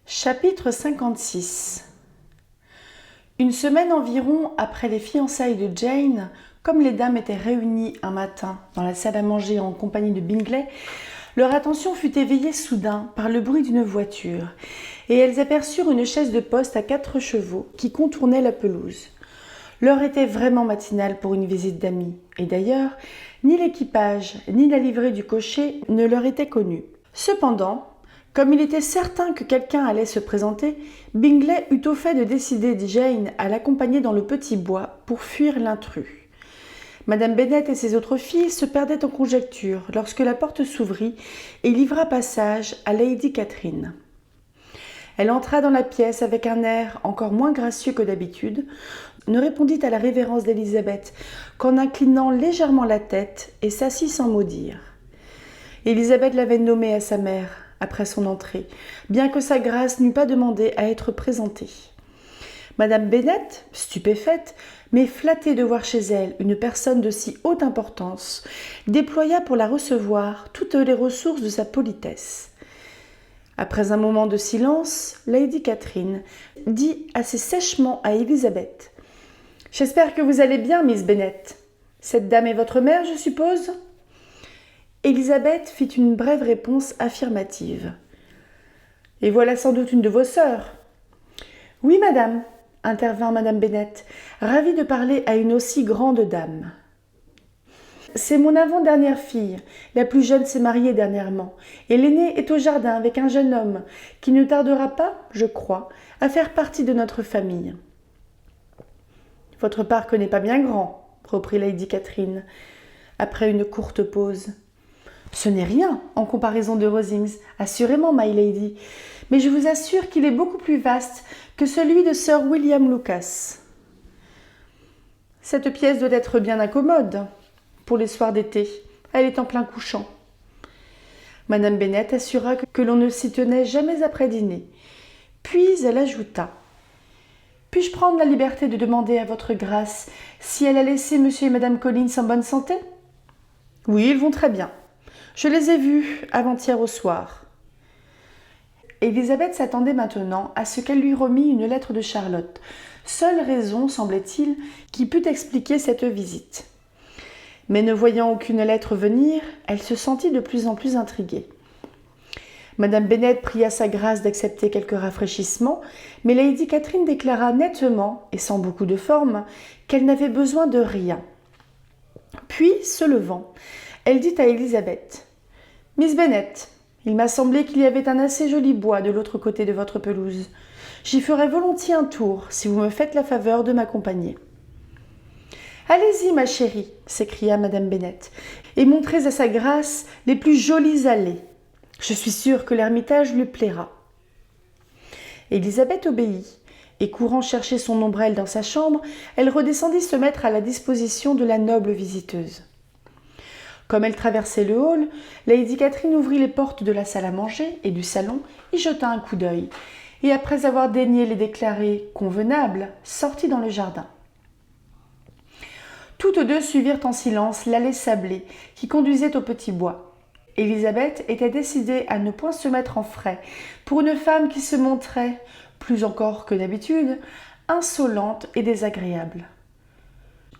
Chapitre 56. Une semaine environ après les fiançailles de Jane, comme les dames étaient réunies un matin dans la salle à manger en compagnie de Bingley, leur attention fut éveillée soudain par le bruit d'une voiture, et elles aperçurent une chaise de poste à 4 chevaux qui contournait la pelouse. L'heure était vraiment matinale pour une visite d'amis, et d'ailleurs, ni l'équipage ni la livrée du cocher ne leur étaient connus. Cependant, comme il était certain que quelqu'un allait se présenter, Bingley eut au fait de décider Jane à l'accompagner dans le petit bois pour fuir l'intrus. Madame Bennet et ses autres filles se perdaient en conjectures lorsque la porte s'ouvrit et livra passage à Lady Catherine. Elle entra dans la pièce avec un air encore moins gracieux que d'habitude, ne répondit à la révérence d'Élisabeth qu'en inclinant légèrement la tête et s'assit sans mot dire. Élisabeth l'avait nommée à sa mère après son entrée, bien que sa grâce n'eût pas demandé à être présentée. Madame Bennet, stupéfaite, mais flattée de voir chez elle une personne de si haute importance, déploya pour la recevoir toutes les ressources de sa politesse. Après un moment de silence, Lady Catherine dit assez sèchement à Élisabeth : « J'espère que vous allez bien, Miss Bennet. Cette dame est votre mère, je suppose ?» Élisabeth fit une brève réponse affirmative. « Et voilà sans doute une de vos sœurs. »« Oui, madame, » intervint madame Bennet, ravie de parler à une aussi grande dame. « C'est mon avant-dernière fille. La plus jeune s'est mariée dernièrement, et l'aînée est au jardin avec un jeune homme qui ne tardera pas, je crois, à faire partie de notre famille. »« Votre parc n'est pas bien grand, » reprit Lady Catherine, après une courte pause. « Ce n'est rien en comparaison de Rosings, assurément, my lady, mais je vous assure qu'il est beaucoup plus vaste que celui de Sir William Lucas. Cette pièce doit être bien incommode pour les soirs d'été. Elle est en plein couchant. » Madame Bennet assura que l'on ne s'y tenait jamais après dîner. Puis elle ajouta : « Puis-je prendre la liberté de demander à votre grâce si elle a laissé monsieur et madame Collins en bonne santé ? » ?»« Oui, ils vont très bien. Je les ai vus avant-hier au soir. » Élisabeth s'attendait maintenant à ce qu'elle lui remît une lettre de Charlotte, seule raison, semblait-il, qui pût expliquer cette visite. Mais ne voyant aucune lettre venir, elle se sentit de plus en plus intriguée. Madame Bennet pria sa grâce d'accepter quelques rafraîchissements, mais Lady Catherine déclara nettement, et sans beaucoup de forme, qu'elle n'avait besoin de rien. Puis, se levant, elle dit à Élisabeth : « Miss Bennet, il m'a semblé qu'il y avait un assez joli bois de l'autre côté de votre pelouse. J'y ferai volontiers un tour, si vous me faites la faveur de m'accompagner. »« Allez-y, ma chérie, » s'écria madame Bennet, « et montrez à sa grâce les plus jolies allées. Je suis sûre que l'ermitage lui plaira. » Élisabeth obéit, et courant chercher son ombrelle dans sa chambre, elle redescendit se mettre à la disposition de la noble visiteuse. Comme elle traversait le hall, Lady Catherine ouvrit les portes de la salle à manger et du salon, y jeta un coup d'œil, et après avoir daigné les déclarer convenables, sortit dans le jardin. Toutes deux suivirent en silence l'allée sablée qui conduisait au petit bois. Élisabeth était décidée à ne point se mettre en frais pour une femme qui se montrait, plus encore que d'habitude, insolente et désagréable.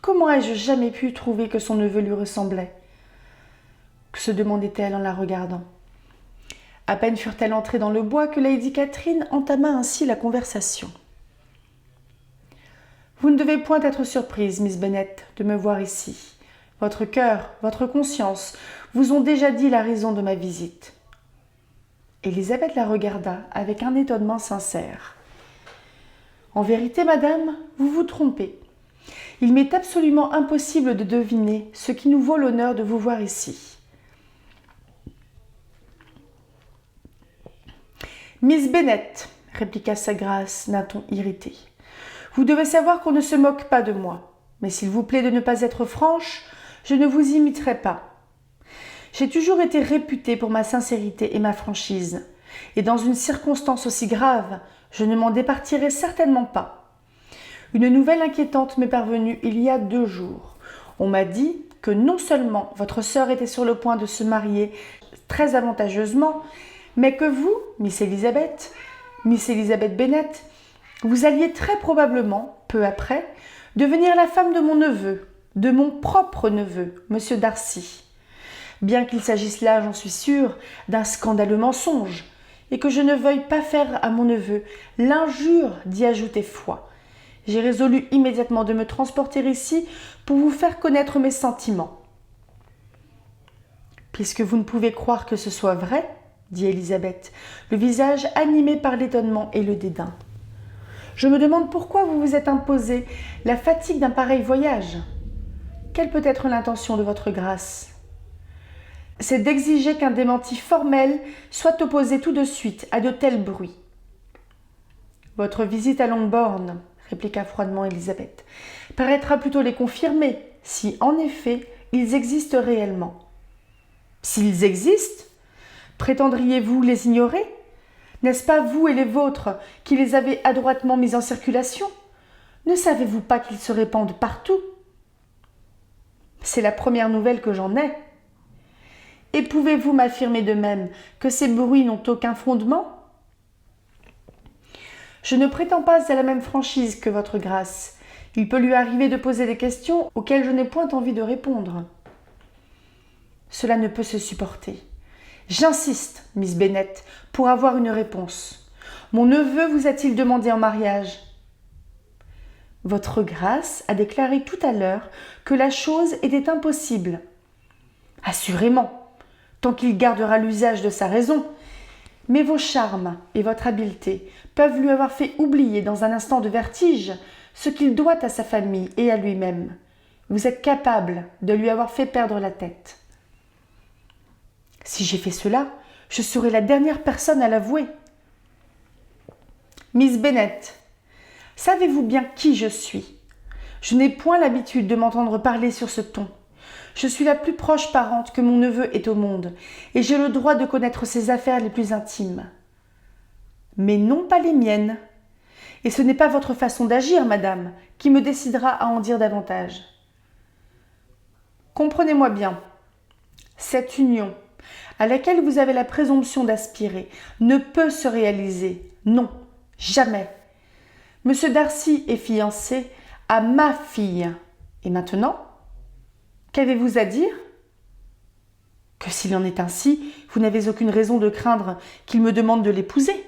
Comment ai-je jamais pu trouver que son neveu lui ressemblait ? Se demandait-elle en la regardant. À peine furent-elles entrées dans le bois que Lady Catherine entama ainsi la conversation. « Vous ne devez point être surprise, Miss Bennet, de me voir ici. Votre cœur, votre conscience vous ont déjà dit la raison de ma visite. » Élisabeth la regarda avec un étonnement sincère. « En vérité, madame, vous vous trompez. Il m'est absolument impossible de deviner ce qui nous vaut l'honneur de vous voir ici. » « Miss Bennet, » répliqua sa grâce d'un ton irrité, « vous devez savoir qu'on ne se moque pas de moi. Mais s'il vous plaît de ne pas être franche, je ne vous imiterai pas. J'ai toujours été réputée pour ma sincérité et ma franchise, et dans une circonstance aussi grave, je ne m'en départirai certainement pas. Une nouvelle inquiétante m'est parvenue il y a 2 jours. On m'a dit que non seulement votre sœur était sur le point de se marier très avantageusement, mais que vous, Miss Élisabeth, Miss Elizabeth Bennet, vous alliez très probablement, peu après, devenir la femme de mon neveu, de mon propre neveu, M. Darcy. Bien qu'il s'agisse là, j'en suis sûre, d'un scandaleux mensonge, et que je ne veuille pas faire à mon neveu l'injure d'y ajouter foi, j'ai résolu immédiatement de me transporter ici pour vous faire connaître mes sentiments. Puisque vous ne pouvez croire que ce soit vrai, dit Élisabeth, le visage animé par l'étonnement et le dédain. Je me demande pourquoi vous vous êtes imposé la fatigue d'un pareil voyage. Quelle peut être l'intention de votre grâce? C'est d'exiger qu'un démenti formel soit opposé tout de suite à de tels bruits. Votre visite à Longbourn, répliqua froidement Élisabeth, paraîtra plutôt les confirmer, si en effet ils existent réellement. S'ils existent, prétendriez-vous les ignorer? N'est-ce pas vous et les vôtres qui les avez adroitement mis en circulation? Ne savez-vous pas qu'ils se répandent partout? C'est la première nouvelle que j'en ai. Et pouvez-vous m'affirmer de même que ces bruits n'ont aucun fondement? Je ne prétends pas à la même franchise que votre grâce. Il peut lui arriver de poser des questions auxquelles je n'ai point envie de répondre. Cela ne peut se supporter. J'insiste, Miss Bennet, pour avoir une réponse. Mon neveu vous a-t-il demandé en mariage? Votre grâce a déclaré tout à l'heure que la chose était impossible. Assurément, tant qu'il gardera l'usage de sa raison. Mais vos charmes et votre habileté peuvent lui avoir fait oublier dans un instant de vertige ce qu'il doit à sa famille et à lui-même. Vous êtes capable de lui avoir fait perdre la tête. Si j'ai fait cela, je serai la dernière personne à l'avouer. Miss Bennet, savez-vous bien qui je suis? Je n'ai point l'habitude de m'entendre parler sur ce ton. Je suis la plus proche parente que mon neveu ait au monde, et j'ai le droit de connaître ses affaires les plus intimes. Mais non pas les miennes. Et ce n'est pas votre façon d'agir, madame, qui me décidera à en dire davantage. Comprenez-moi bien. Cette union, à laquelle vous avez la présomption d'aspirer, ne peut se réaliser. Non, jamais. Monsieur Darcy est fiancé à ma fille. Et maintenant, qu'avez-vous à dire? Que s'il en est ainsi, vous n'avez aucune raison de craindre qu'il me demande de l'épouser.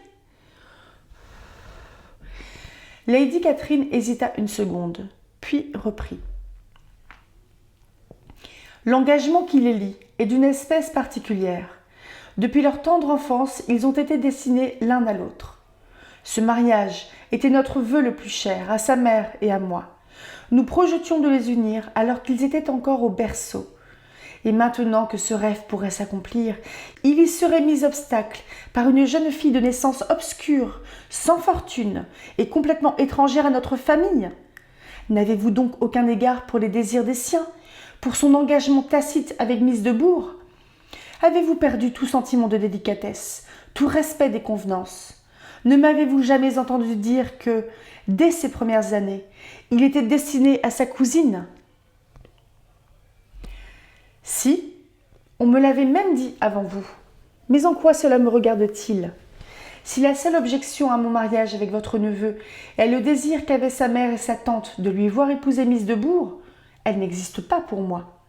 Lady Catherine hésita une seconde, puis reprit. L'engagement qui les lie est d'une espèce particulière. Depuis leur tendre enfance, ils ont été destinés l'un à l'autre. Ce mariage était notre vœu le plus cher à sa mère et à moi. Nous projetions de les unir alors qu'ils étaient encore au berceau. Et maintenant que ce rêve pourrait s'accomplir, il y serait mis obstacle par une jeune fille de naissance obscure, sans fortune et complètement étrangère à notre famille. N'avez-vous donc aucun égard pour les désirs des siens, pour son engagement tacite avec Miss de Bourgh? Avez-vous perdu tout sentiment de délicatesse, tout respect des convenances? Ne m'avez-vous jamais entendu dire que, dès ses premières années, il était destiné à sa cousine? Si, on me l'avait même dit avant vous. Mais en quoi cela me regarde-t-il? Si la seule objection à mon mariage avec votre neveu est le désir qu'avaient sa mère et sa tante de lui voir épouser Miss de Bourgh, elle n'existe pas pour moi.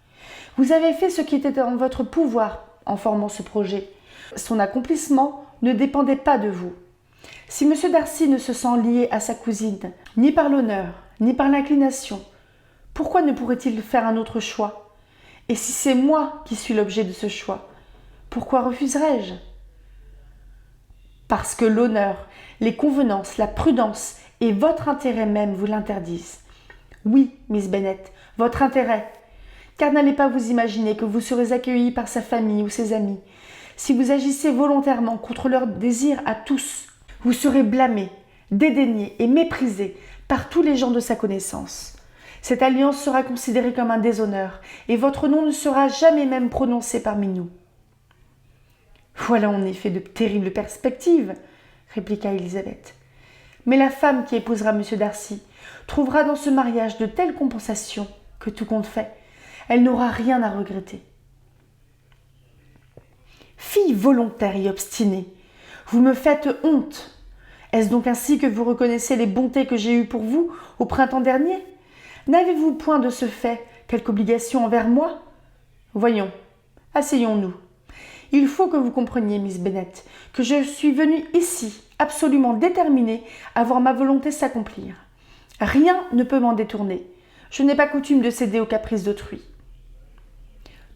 Vous avez fait ce qui était en votre pouvoir en formant ce projet. Son accomplissement ne dépendait pas de vous. Si M. Darcy ne se sent lié à sa cousine, ni par l'honneur, ni par l'inclination, pourquoi ne pourrait-il faire un autre choix? Et si c'est moi qui suis l'objet de ce choix, pourquoi refuserais-je? Parce que l'honneur, les convenances, la prudence et votre intérêt même vous l'interdisent. Oui, Miss Bennet, votre intérêt. Car n'allez pas vous imaginer que vous serez accueillie par sa famille ou ses amis. Si vous agissez volontairement contre leur désir à tous, vous serez blâmé, dédaigné et méprisé par tous les gens de sa connaissance. Cette alliance sera considérée comme un déshonneur, et votre nom ne sera jamais même prononcé parmi nous. Voilà en effet de terribles perspectives, répliqua Élisabeth. Mais la femme qui épousera M. Darcy trouvera dans ce mariage de telles compensations que tout compte fait, elle n'aura rien à regretter. Fille volontaire et obstinée, vous me faites honte. Est-ce donc ainsi que vous reconnaissez les bontés que j'ai eues pour vous au printemps dernier? N'avez-vous point de ce fait quelque obligation envers moi? Voyons, asseyons-nous. Il faut que vous compreniez, Miss Bennet, que je suis venue ici absolument déterminée à voir ma volonté s'accomplir. Rien ne peut m'en détourner. Je n'ai pas coutume de céder aux caprices d'autrui.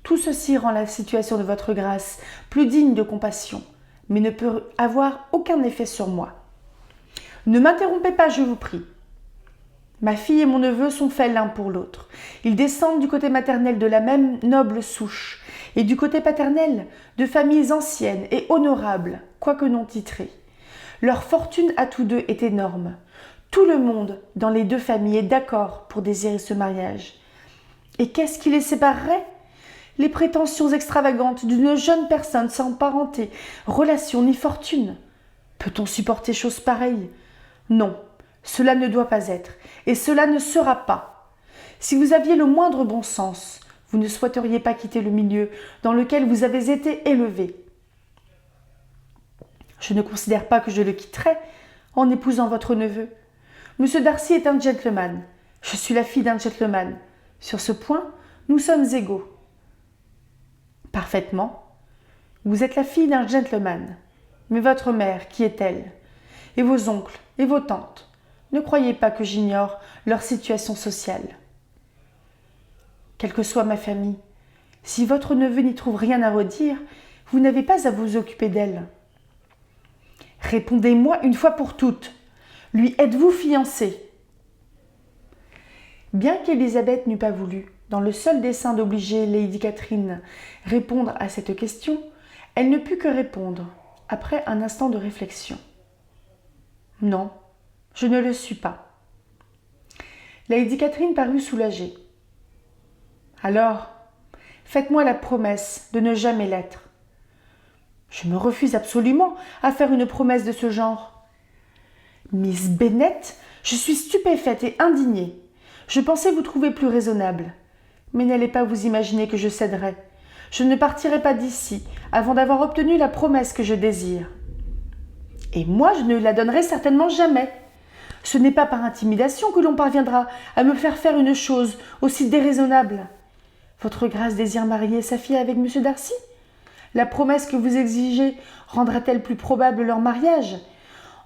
Tout ceci rend la situation de votre grâce plus digne de compassion, mais ne peut avoir aucun effet sur moi. Ne m'interrompez pas, je vous prie. Ma fille et mon neveu sont faits l'un pour l'autre. Ils descendent du côté maternel de la même noble souche, et du côté paternel de familles anciennes et honorables, quoique non titrées. Leur fortune à tous deux est énorme. Tout le monde dans les deux familles est d'accord pour désirer ce mariage. Et qu'est-ce qui les séparerait? Les prétentions extravagantes d'une jeune personne sans parenté, relation ni fortune. Peut-on supporter chose pareille? Non, cela ne doit pas être, et cela ne sera pas. Si vous aviez le moindre bon sens, vous ne souhaiteriez pas quitter le milieu dans lequel vous avez été élevé. Je ne considère pas que je le quitterai en épousant votre neveu. Monsieur Darcy est un gentleman. Je suis la fille d'un gentleman. Sur ce point, nous sommes égaux. Parfaitement. Vous êtes la fille d'un gentleman. Mais votre mère, qui est-elle? Et vos oncles et vos tantes? Ne croyez pas que j'ignore leur situation sociale. Quelle que soit ma famille, si votre neveu n'y trouve rien à redire, vous n'avez pas à vous occuper d'elle. Répondez-moi une fois pour toutes. Lui êtes-vous fiancée? Bien qu'Élisabeth n'eût pas voulu, dans le seul dessein d'obliger Lady Catherine répondre à cette question, elle ne put que répondre, après un instant de réflexion. Non, je ne le suis pas. Lady Catherine parut soulagée. Alors, faites-moi la promesse de ne jamais l'être. Je me refuse absolument à faire une promesse de ce genre. Miss Bennet, je suis stupéfaite et indignée. Je pensais vous trouver plus raisonnable. Mais n'allez pas vous imaginer que je céderai. Je ne partirai pas d'ici avant d'avoir obtenu la promesse que je désire. Et moi, je ne la donnerai certainement jamais. Ce n'est pas par intimidation que l'on parviendra à me faire faire une chose aussi déraisonnable. Votre grâce désire marier sa fille avec M. Darcy? La promesse que vous exigez rendra-t-elle plus probable leur mariage?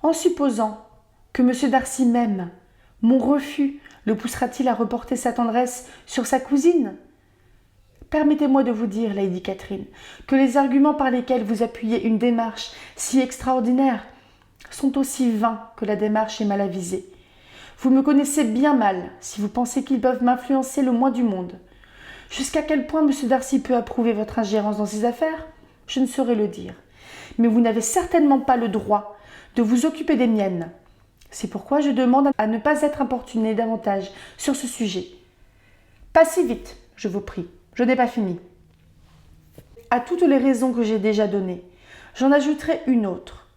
En supposant que M. Darcy m'aime, mon refus le poussera-t-il à reporter sa tendresse sur sa cousine? Permettez-moi de vous dire, Lady Catherine, que les arguments par lesquels vous appuyez une démarche si extraordinaire sont aussi vains que la démarche est mal avisée. Vous me connaissez bien mal si vous pensez qu'ils peuvent m'influencer le moins du monde. Jusqu'à quel point M. Darcy peut approuver votre ingérence dans ses affaires, je ne saurais le dire. Mais vous n'avez certainement pas le droit de vous occuper des miennes. C'est pourquoi je demande à ne pas être importunée davantage sur ce sujet. Pas si vite, je vous prie, je n'ai pas fini. À toutes les raisons que j'ai déjà données, j'en ajouterai une autre.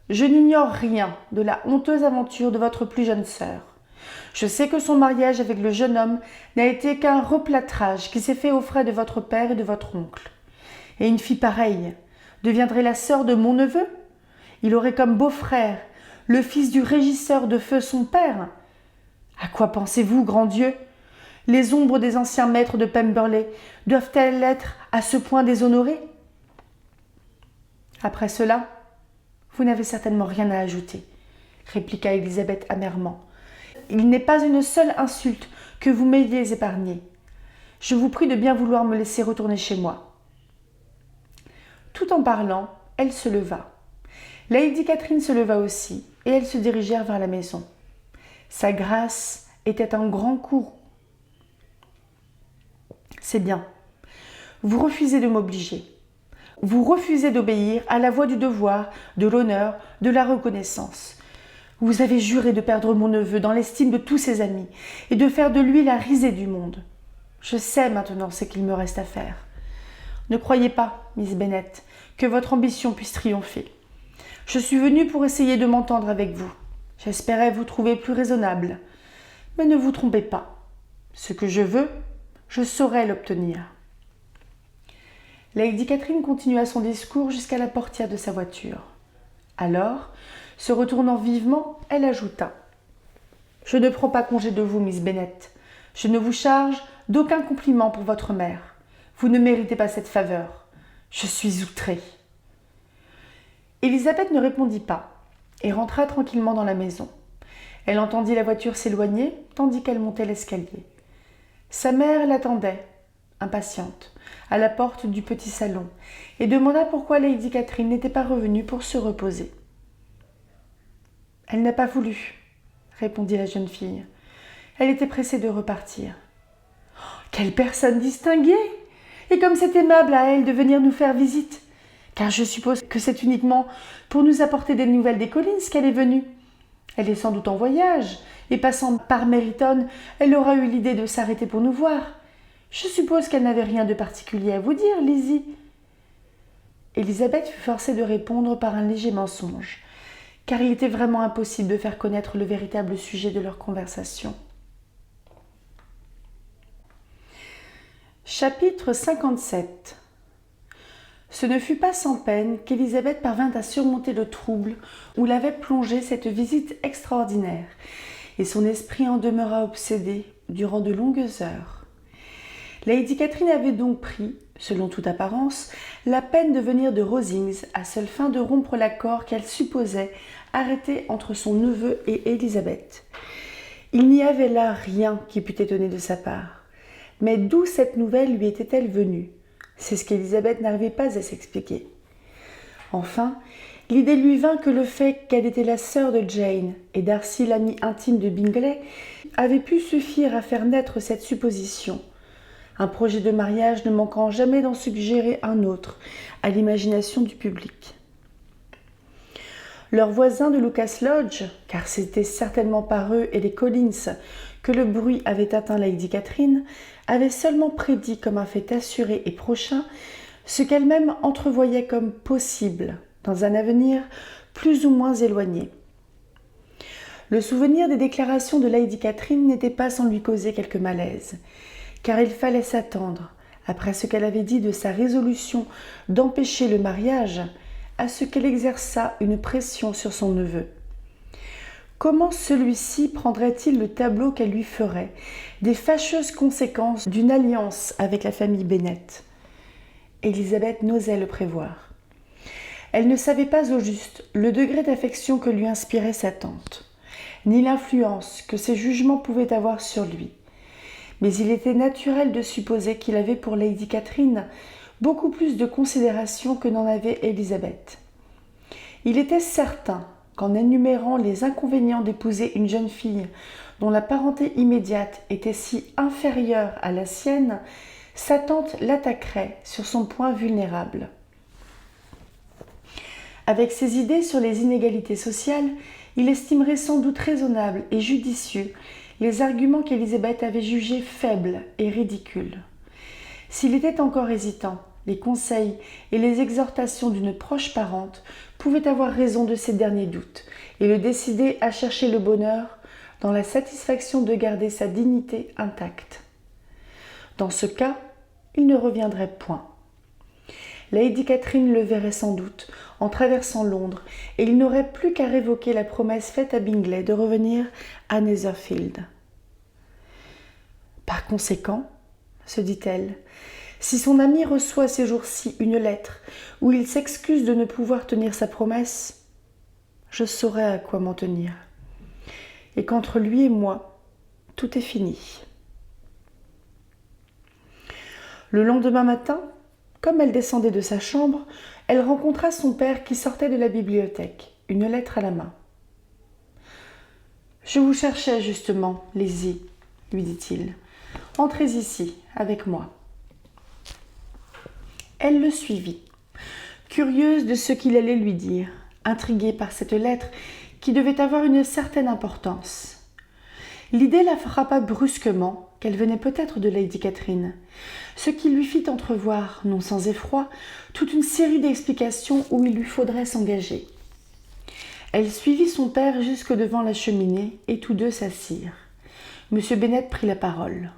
Je n'ignore rien de la honteuse aventure de votre plus jeune sœur. Je sais que son mariage avec le jeune homme n'a été qu'un replâtrage qui s'est fait aux frais de votre père et de votre oncle. Et une fille pareille deviendrait la sœur de mon neveu? Il aurait comme beau-frère le fils du régisseur de feu son père. À quoi pensez-vous, grand Dieu? Les ombres des anciens maîtres de Pemberley doivent-elles être à ce point déshonorées? Après cela, vous n'avez certainement rien à ajouter, répliqua Élisabeth amèrement. Il n'est pas une seule insulte que vous m'ayez épargnée. Je vous prie de bien vouloir me laisser retourner chez moi. Tout en parlant, elle se leva. Lady Catherine se leva aussi, et elles se dirigèrent vers la maison. Sa grâce était un grand coup. C'est bien. Vous refusez de m'obliger. Vous refusez d'obéir à la voix du devoir, de l'honneur, de la reconnaissance. Vous avez juré de perdre mon neveu dans l'estime de tous ses amis et de faire de lui la risée du monde. Je sais maintenant ce qu'il me reste à faire. Ne croyez pas, Miss Bennet, que votre ambition puisse triompher. Je suis venue pour essayer de m'entendre avec vous. J'espérais vous trouver plus raisonnable. Mais ne vous trompez pas. Ce que je veux, je saurai l'obtenir. Lady Catherine continua son discours jusqu'à la portière de sa voiture. Alors, Se retournant vivement, elle ajouta « Je ne prends pas congé de vous, Miss Bennet. Je ne vous charge d'aucun compliment pour votre mère. Vous ne méritez pas cette faveur. Je suis outrée. » Élisabeth ne répondit pas et rentra tranquillement dans la maison. Elle entendit la voiture s'éloigner tandis qu'elle montait l'escalier. Sa mère l'attendait, impatiente, à la porte du petit salon et demanda pourquoi Lady Catherine n'était pas revenue pour se reposer. « Elle n'a pas voulu, » répondit la jeune fille. Elle était pressée de repartir. Oh, quelle personne distinguée! Et comme c'est aimable à elle de venir nous faire visite, car je suppose que c'est uniquement pour nous apporter des nouvelles des Collins qu'elle est venue. Elle est sans doute en voyage, et passant par Meryton, elle aura eu l'idée de s'arrêter pour nous voir. Je suppose qu'elle n'avait rien de particulier à vous dire, Lizzie. Élisabeth fut forcée de répondre par un léger mensonge, car il était vraiment impossible de faire connaître le véritable sujet de leur conversation. Chapitre 57. Ce ne fut pas sans peine qu'Élisabeth parvint à surmonter le trouble où l'avait plongée cette visite extraordinaire, et son esprit en demeura obsédé durant de longues heures. Lady Catherine avait donc pris, selon toute apparence, la peine de venir de Rosings à seule fin de rompre l'accord qu'elle supposait arrêté entre son neveu et Élisabeth. Il n'y avait là rien qui pût étonner de sa part. Mais d'où cette nouvelle lui était-elle venue? C'est ce qu'Élisabeth n'arrivait pas à s'expliquer. Enfin, l'idée lui vint que le fait qu'elle était la sœur de Jane et Darcy l'ami intime de Bingley avait pu suffire à faire naître cette supposition, un projet de mariage ne manquant jamais d'en suggérer un autre à l'imagination du public. Leurs voisins de Lucas Lodge, car c'était certainement par eux et les Collins que le bruit avait atteint Lady Catherine, avaient seulement prédit comme un fait assuré et prochain ce qu'elle-même entrevoyait comme possible dans un avenir plus ou moins éloigné. Le souvenir des déclarations de Lady Catherine n'était pas sans lui causer quelque malaise, car il fallait s'attendre, après ce qu'elle avait dit de sa résolution d'empêcher le mariage, à ce qu'elle exerçât une pression sur son neveu. Comment celui-ci prendrait-il le tableau qu'elle lui ferait des fâcheuses conséquences d'une alliance avec la famille Bennet? Élisabeth n'osait le prévoir. Elle ne savait pas au juste le degré d'affection que lui inspirait sa tante, ni l'influence que ses jugements pouvaient avoir sur lui. Mais il était naturel de supposer qu'il avait pour Lady Catherine beaucoup plus de considération que n'en avait Élisabeth. Il était certain qu'en énumérant les inconvénients d'épouser une jeune fille dont la parenté immédiate était si inférieure à la sienne, sa tante l'attaquerait sur son point vulnérable. Avec ses idées sur les inégalités sociales, il estimerait sans doute raisonnables et judicieux les arguments qu'Élisabeth avait jugés faibles et ridicules. S'il était encore hésitant, les conseils et les exhortations d'une proche parente pouvaient avoir raison de ses derniers doutes et le décider à chercher le bonheur dans la satisfaction de garder sa dignité intacte. Dans ce cas, il ne reviendrait point. Lady Catherine le verrait sans doute en traversant Londres et il n'aurait plus qu'à révoquer la promesse faite à Bingley de revenir à Netherfield. Par conséquent, se dit-elle, si son ami reçoit ces jours-ci une lettre où il s'excuse de ne pouvoir tenir sa promesse, je saurai à quoi m'en tenir. Et qu'entre lui et moi, tout est fini. Le lendemain matin, comme elle descendait de sa chambre, elle rencontra son père qui sortait de la bibliothèque, une lettre à la main. « Je vous cherchais justement, Lizzie, » lui dit-il. « Entrez ici, avec moi. » Elle le suivit, curieuse de ce qu'il allait lui dire, intriguée par cette lettre qui devait avoir une certaine importance. L'idée la frappa brusquement qu'elle venait peut-être de Lady Catherine, ce qui lui fit entrevoir, non sans effroi, toute une série d'explications où il lui faudrait s'engager. Elle suivit son père jusque devant la cheminée et tous deux s'assirent. M. Bennet prit la parole.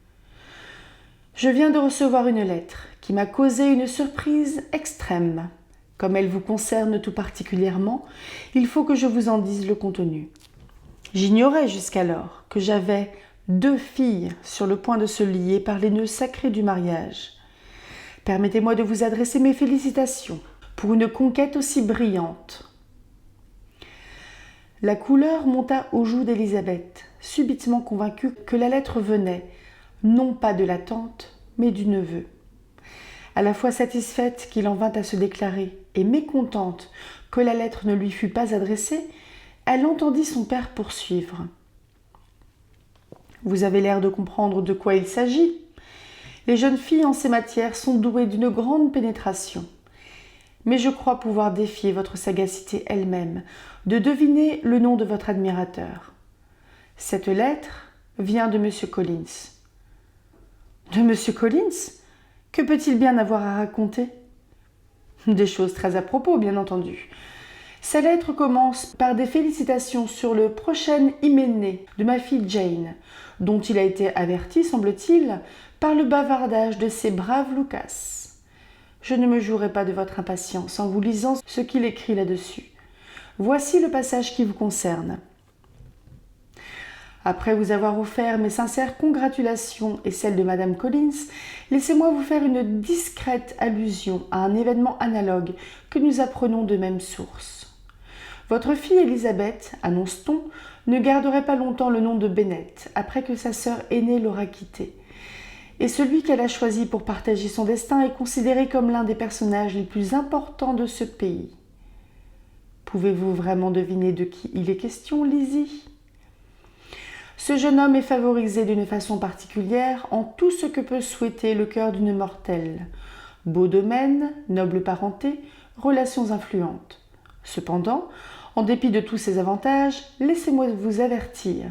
« Je viens de recevoir une lettre qui m'a causé une surprise extrême, Comme elle vous concerne tout particulièrement, il faut que je vous en dise le contenu. J'ignorais jusqu'alors que j'avais 2 filles sur le point de se lier par les nœuds sacrés du mariage. Permettez-moi de vous adresser mes félicitations pour une conquête aussi brillante. La couleur monta aux joues d'Élisabeth, subitement convaincue que la lettre venait, non pas de la tante, mais du neveu. À la fois satisfaite qu'il en vint à se déclarer et mécontente que la lettre ne lui fût pas adressée, elle entendit son père poursuivre. « Vous avez l'air de comprendre de quoi il s'agit. Les jeunes filles en ces matières sont douées d'une grande pénétration. Mais je crois pouvoir défier votre sagacité elle-même de deviner le nom de votre admirateur. Cette lettre vient de M. Collins. » « De M. Collins ? Que peut-il bien avoir à raconter ? » ?»« Des choses très à propos, bien entendu. Sa lettre commence par des félicitations sur le prochain hyménée de ma fille Jane, dont il a été averti, semble-t-il, par le bavardage de ces braves Lucas. Je ne me jouerai pas de votre impatience en vous lisant ce qu'il écrit là-dessus. Voici le passage qui vous concerne. Après vous avoir offert mes sincères congratulations et celles de Madame Collins, laissez-moi vous faire une discrète allusion à un événement analogue que nous apprenons de même source. Votre fille Élisabeth, annonce-t-on, ne garderait pas longtemps le nom de Bennett après que sa sœur aînée l'aura quittée. Et celui qu'elle a choisi pour partager son destin est considéré comme l'un des personnages les plus importants de ce pays. Pouvez-vous vraiment deviner de qui il est question, Lizzie ? Ce jeune homme est favorisé d'une façon particulière en tout ce que peut souhaiter le cœur d'une mortelle. Beau domaine, noble parenté, relations influentes. Cependant, en dépit de tous ces avantages, laissez-moi vous avertir,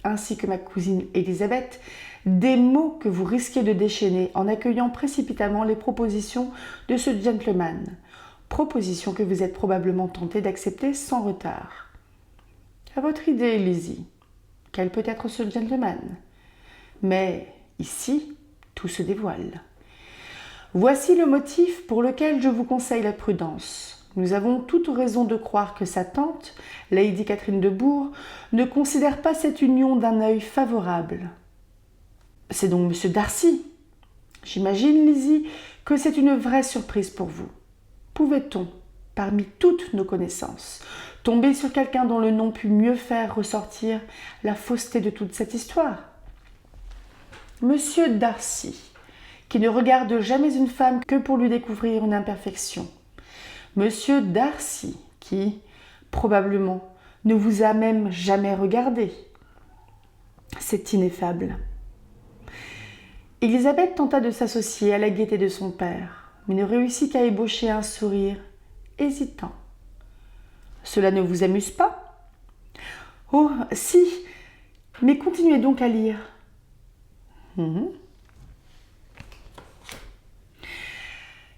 ainsi que ma cousine Élisabeth, des mots que vous risquez de déchaîner en accueillant précipitamment les propositions de ce gentleman. Propositions que vous êtes probablement tenté d'accepter sans retard. À votre idée, Lizzie. Quel peut être ce gentleman ? Mais ici, tout se dévoile. Voici le motif pour lequel je vous conseille la prudence. Nous avons toute raison de croire que sa tante, Lady Catherine de Bourg, ne considère pas cette union d'un œil favorable. C'est donc M. Darcy. J'imagine, Lizzie, que c'est une vraie surprise pour vous. Pouvait-on, parmi toutes nos connaissances, tomber sur quelqu'un dont le nom pût mieux faire ressortir la fausseté de toute cette histoire ? Monsieur Darcy, qui ne regarde jamais une femme que pour lui découvrir une imperfection. Monsieur Darcy, qui, probablement, ne vous a même jamais regardé. C'est ineffable. Élisabeth tenta de s'associer à la gaieté de son père, mais ne réussit qu'à ébaucher un sourire hésitant. Cela ne vous amuse pas ? Oh, si, mais continuez donc à lire.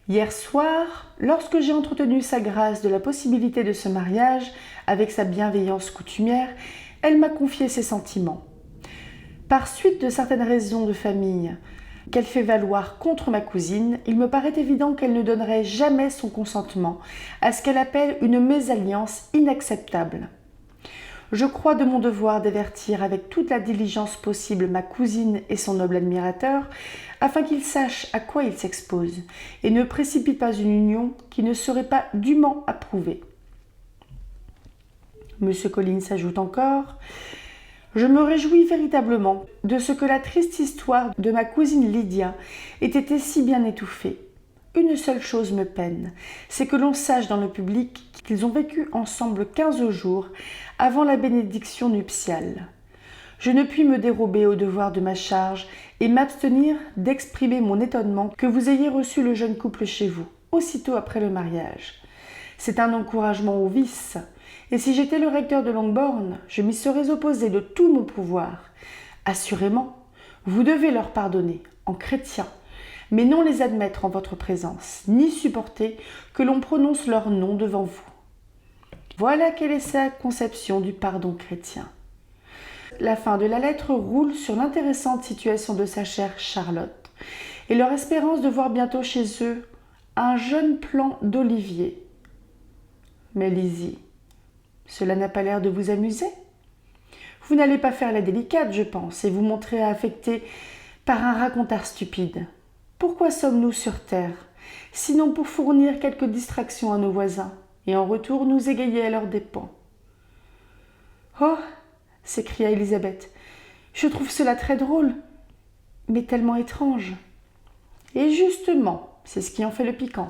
Hier soir, lorsque j'ai entretenu sa grâce de la possibilité de ce mariage, avec sa bienveillance coutumière, elle m'a confié ses sentiments. Par suite de certaines raisons de famille qu'elle fait valoir contre ma cousine, il me paraît évident qu'elle ne donnerait jamais son consentement à ce qu'elle appelle une mésalliance inacceptable. Je crois de mon devoir d'avertir avec toute la diligence possible ma cousine et son noble admirateur, afin qu'il sache à quoi il s'expose, et ne précipite pas une union qui ne serait pas dûment approuvée. M. Collins ajoute encore « Je me réjouis véritablement de ce que la triste histoire de ma cousine Lydia ait été si bien étouffée. Une seule chose me peine, c'est que l'on sache dans le public qu'ils ont vécu ensemble 15 jours avant la bénédiction nuptiale. Je ne puis me dérober au devoir de ma charge et m'abstenir d'exprimer mon étonnement que vous ayez reçu le jeune couple chez vous, aussitôt après le mariage. C'est un encouragement au vice, et si j'étais le recteur de Longbourn, je m'y serais opposé de tout mon pouvoir. Assurément, vous devez leur pardonner, en chrétien, mais non les admettre en votre présence, ni supporter que l'on prononce leur nom devant vous. Voilà quelle est sa conception du pardon chrétien. La fin de la lettre roule sur l'intéressante situation de sa chère Charlotte et leur espérance de voir bientôt chez eux un jeune plant d'olivier, Mais Lizzie, cela n'a pas l'air de vous amuser. Vous n'allez pas faire la délicate, je pense, et vous montrer affecté par un racontard stupide. Pourquoi sommes-nous sur Terre, sinon pour fournir quelques distractions à nos voisins, et en retour nous égayer à leurs dépens? Oh, s'écria Elisabeth, je trouve cela très drôle, mais tellement étrange. Et justement, c'est ce qui en fait le piquant.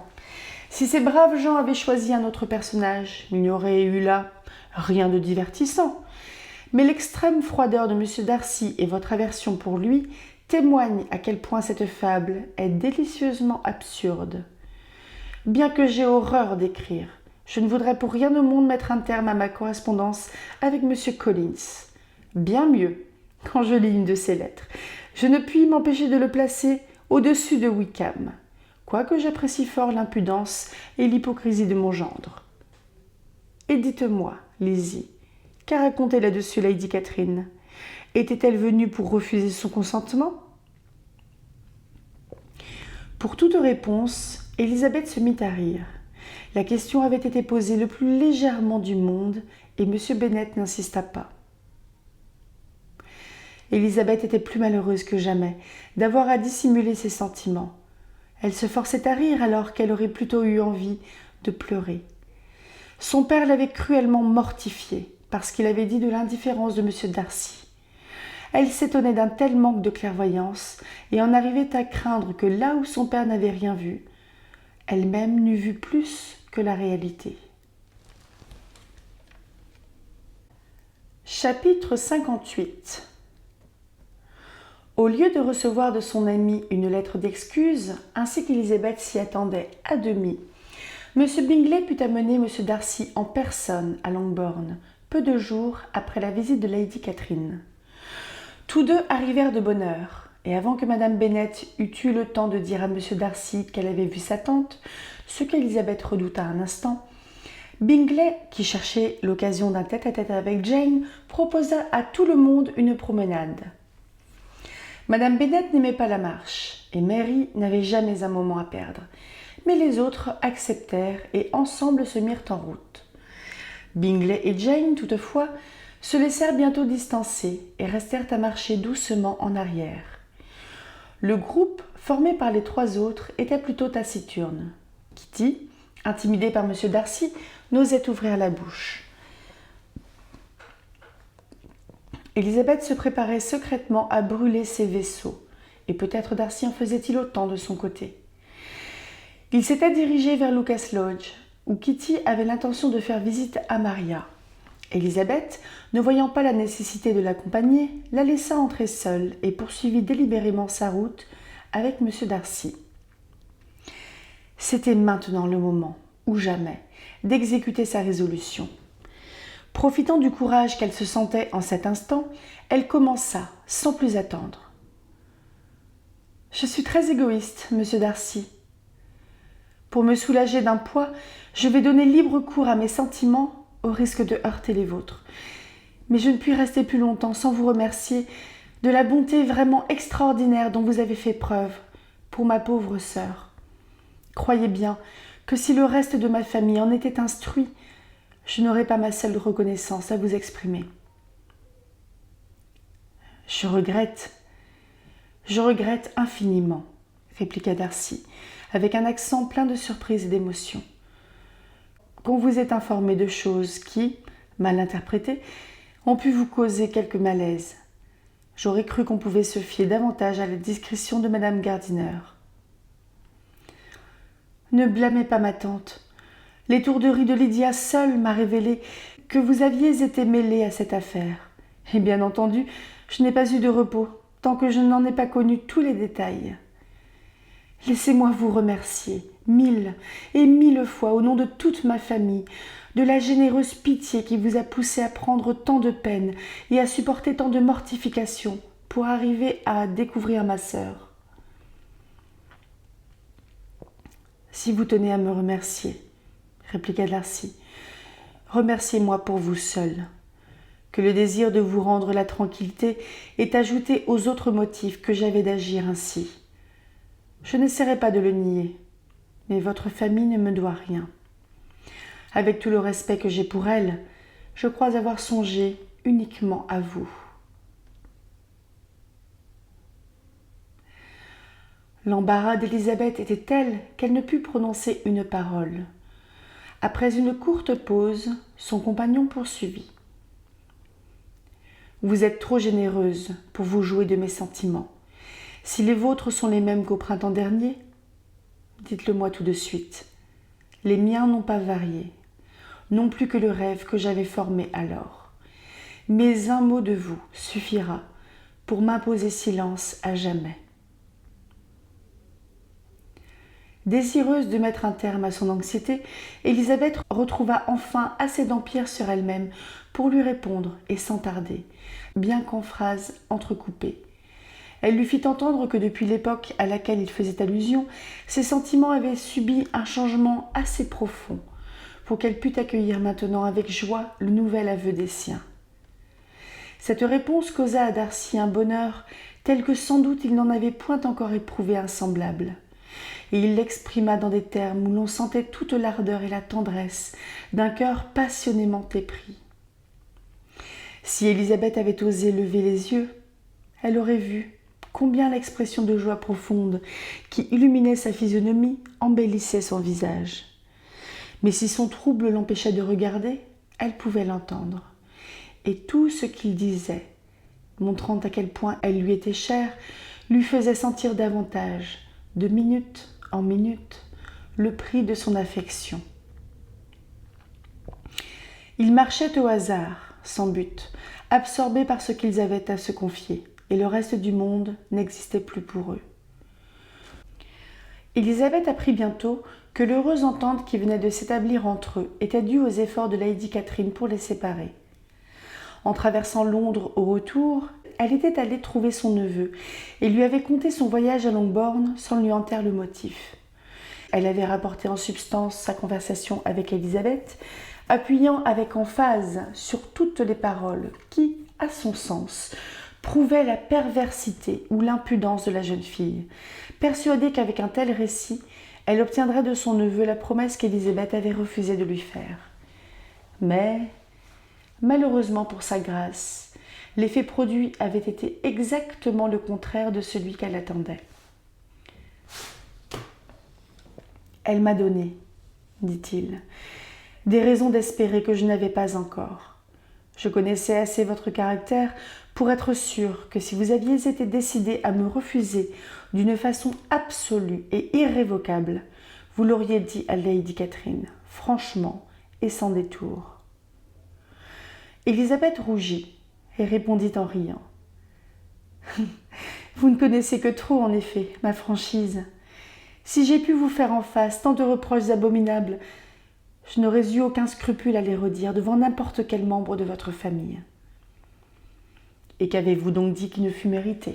Si ces braves gens avaient choisi un autre personnage, il n'y aurait eu là rien de divertissant. Mais l'extrême froideur de M. Darcy et votre aversion pour lui témoignent à quel point cette fable est délicieusement absurde. Bien que j'aie horreur d'écrire, je ne voudrais pour rien au monde mettre un terme à ma correspondance avec M. Collins. Bien mieux, quand je lis une de ses lettres, je ne puis m'empêcher de le placer au-dessus de Wickham, quoique j'apprécie fort l'impudence et l'hypocrisie de mon gendre. Et dites-moi, Lizzie, qu'a raconté là-dessus Lady Catherine? Était-elle venue pour refuser son consentement? Pour toute réponse, Elisabeth se mit à rire. La question avait été posée le plus légèrement du monde et M. Bennet n'insista pas. Elisabeth était plus malheureuse que jamais d'avoir à dissimuler ses sentiments. Elle se forçait à rire alors qu'elle aurait plutôt eu envie de pleurer. Son père l'avait cruellement mortifiée parce qu'il avait dit de l'indifférence de M. Darcy. Elle s'étonnait d'un tel manque de clairvoyance et en arrivait à craindre que là où son père n'avait rien vu, elle-même n'eût vu plus que la réalité. Chapitre 58. Au lieu de recevoir de son ami une lettre d'excuse, ainsi qu'Elisabeth s'y attendait à demi, M. Bingley put amener M. Darcy en personne à Longbourn, peu de jours après la visite de Lady Catherine. Tous deux arrivèrent de bonne heure, et avant que Madame Bennet eût eu le temps de dire à M. Darcy qu'elle avait vu sa tante, ce qu'Elisabeth redouta un instant, Bingley, qui cherchait l'occasion d'un tête-à-tête avec Jane, proposa à tout le monde une promenade. Madame Bennet n'aimait pas la marche, et Mary n'avait jamais un moment à perdre. Mais les autres acceptèrent et ensemble se mirent en route. Bingley et Jane, toutefois, se laissèrent bientôt distancer et restèrent à marcher doucement en arrière. Le groupe, formé par les trois autres, était plutôt taciturne. Kitty, intimidée par M. Darcy, n'osait ouvrir la bouche. Elisabeth se préparait secrètement à brûler ses vaisseaux, et peut-être Darcy en faisait-il autant de son côté. Il s'était dirigé vers Lucas Lodge, où Kitty avait l'intention de faire visite à Maria. Elisabeth, ne voyant pas la nécessité de l'accompagner, la laissa entrer seule et poursuivit délibérément sa route avec M. Darcy. C'était maintenant le moment, ou jamais, d'exécuter sa résolution. Profitant du courage qu'elle se sentait en cet instant, elle commença, sans plus attendre. « Je suis très égoïste, monsieur Darcy. Pour me soulager d'un poids, je vais donner libre cours à mes sentiments au risque de heurter les vôtres. Mais je ne puis rester plus longtemps sans vous remercier de la bonté vraiment extraordinaire dont vous avez fait preuve pour ma pauvre sœur. Croyez bien que si le reste de ma famille en était instruit, je n'aurais pas ma seule reconnaissance à vous exprimer. Je regrette infiniment, répliqua Darcy, avec un accent plein de surprise et d'émotion, qu'on vous ait informé de choses qui, mal interprétées, ont pu vous causer quelque malaise. J'aurais cru qu'on pouvait se fier davantage à la discrétion de Madame Gardiner. Ne blâmez pas ma tante. L'étourderie de Lydia seule m'a révélé que vous aviez été mêlée à cette affaire. Et bien entendu, je n'ai pas eu de repos tant que je n'en ai pas connu tous les détails. Laissez-moi vous remercier, 1000 et 1000 fois, au nom de toute ma famille, de la généreuse pitié qui vous a poussé à prendre tant de peine et à supporter tant de mortifications pour arriver à découvrir ma sœur. Si vous tenez à me remercier, répliqua Darcy, remerciez-moi pour vous seul. Que le désir de vous rendre la tranquillité est ajouté aux autres motifs que j'avais d'agir ainsi. Je n'essaierai pas de le nier, mais votre famille ne me doit rien. Avec tout le respect que j'ai pour elle, je crois avoir songé uniquement à vous. » L'embarras d'Élisabeth était tel qu'elle ne put prononcer une parole. Après une courte pause, son compagnon poursuivit. « Vous êtes trop généreuse pour vous jouer de mes sentiments. Si les vôtres sont les mêmes qu'au printemps dernier, dites-le-moi tout de suite. Les miens n'ont pas varié, non plus que le rêve que j'avais formé alors. Mais un mot de vous suffira pour m'imposer silence à jamais. » Désireuse de mettre un terme à son anxiété, Élisabeth retrouva enfin assez d'empire sur elle-même pour lui répondre, et sans tarder, bien qu'en phrases entrecoupées. Elle lui fit entendre que depuis l'époque à laquelle il faisait allusion, ses sentiments avaient subi un changement assez profond pour qu'elle pût accueillir maintenant avec joie le nouvel aveu des siens. Cette réponse causa à Darcy un bonheur tel que sans doute il n'en avait point encore éprouvé un semblable. Et il l'exprima dans des termes où l'on sentait toute l'ardeur et la tendresse d'un cœur passionnément épris. Si Élisabeth avait osé lever les yeux, elle aurait vu combien l'expression de joie profonde qui illuminait sa physionomie embellissait son visage. Mais si son trouble l'empêchait de regarder, elle pouvait l'entendre. Et tout ce qu'il disait, montrant à quel point elle lui était chère, lui faisait sentir davantage, de minute en minute, le prix de son affection. Ils marchaient au hasard, sans but, absorbés par ce qu'ils avaient à se confier, et le reste du monde n'existait plus pour eux. Élisabeth apprit bientôt que l'heureuse entente qui venait de s'établir entre eux était due aux efforts de Lady Catherine pour les séparer. En traversant Londres au retour, elle était allée trouver son neveu et lui avait conté son voyage à Longbourn sans lui en taire le motif. Elle avait rapporté en substance sa conversation avec Élisabeth, appuyant avec emphase sur toutes les paroles qui, à son sens, prouvaient la perversité ou l'impudence de la jeune fille, persuadée qu'avec un tel récit, elle obtiendrait de son neveu la promesse qu'Élisabeth avait refusé de lui faire. Mais, malheureusement pour sa grâce, l'effet produit avait été exactement le contraire de celui qu'elle attendait. « Elle m'a donné, dit-il, des raisons d'espérer que je n'avais pas encore. Je connaissais assez votre caractère pour être sûre que si vous aviez été décidé à me refuser d'une façon absolue et irrévocable, vous l'auriez dit à Lady Catherine, franchement et sans détour. » Élisabeth rougit et répondit en riant. « Vous ne connaissez que trop, en effet, ma franchise. Si j'ai pu vous faire en face tant de reproches abominables, je n'aurais eu aucun scrupule à les redire devant n'importe quel membre de votre famille. Et qu'avez-vous donc dit qui ne fût mérité ?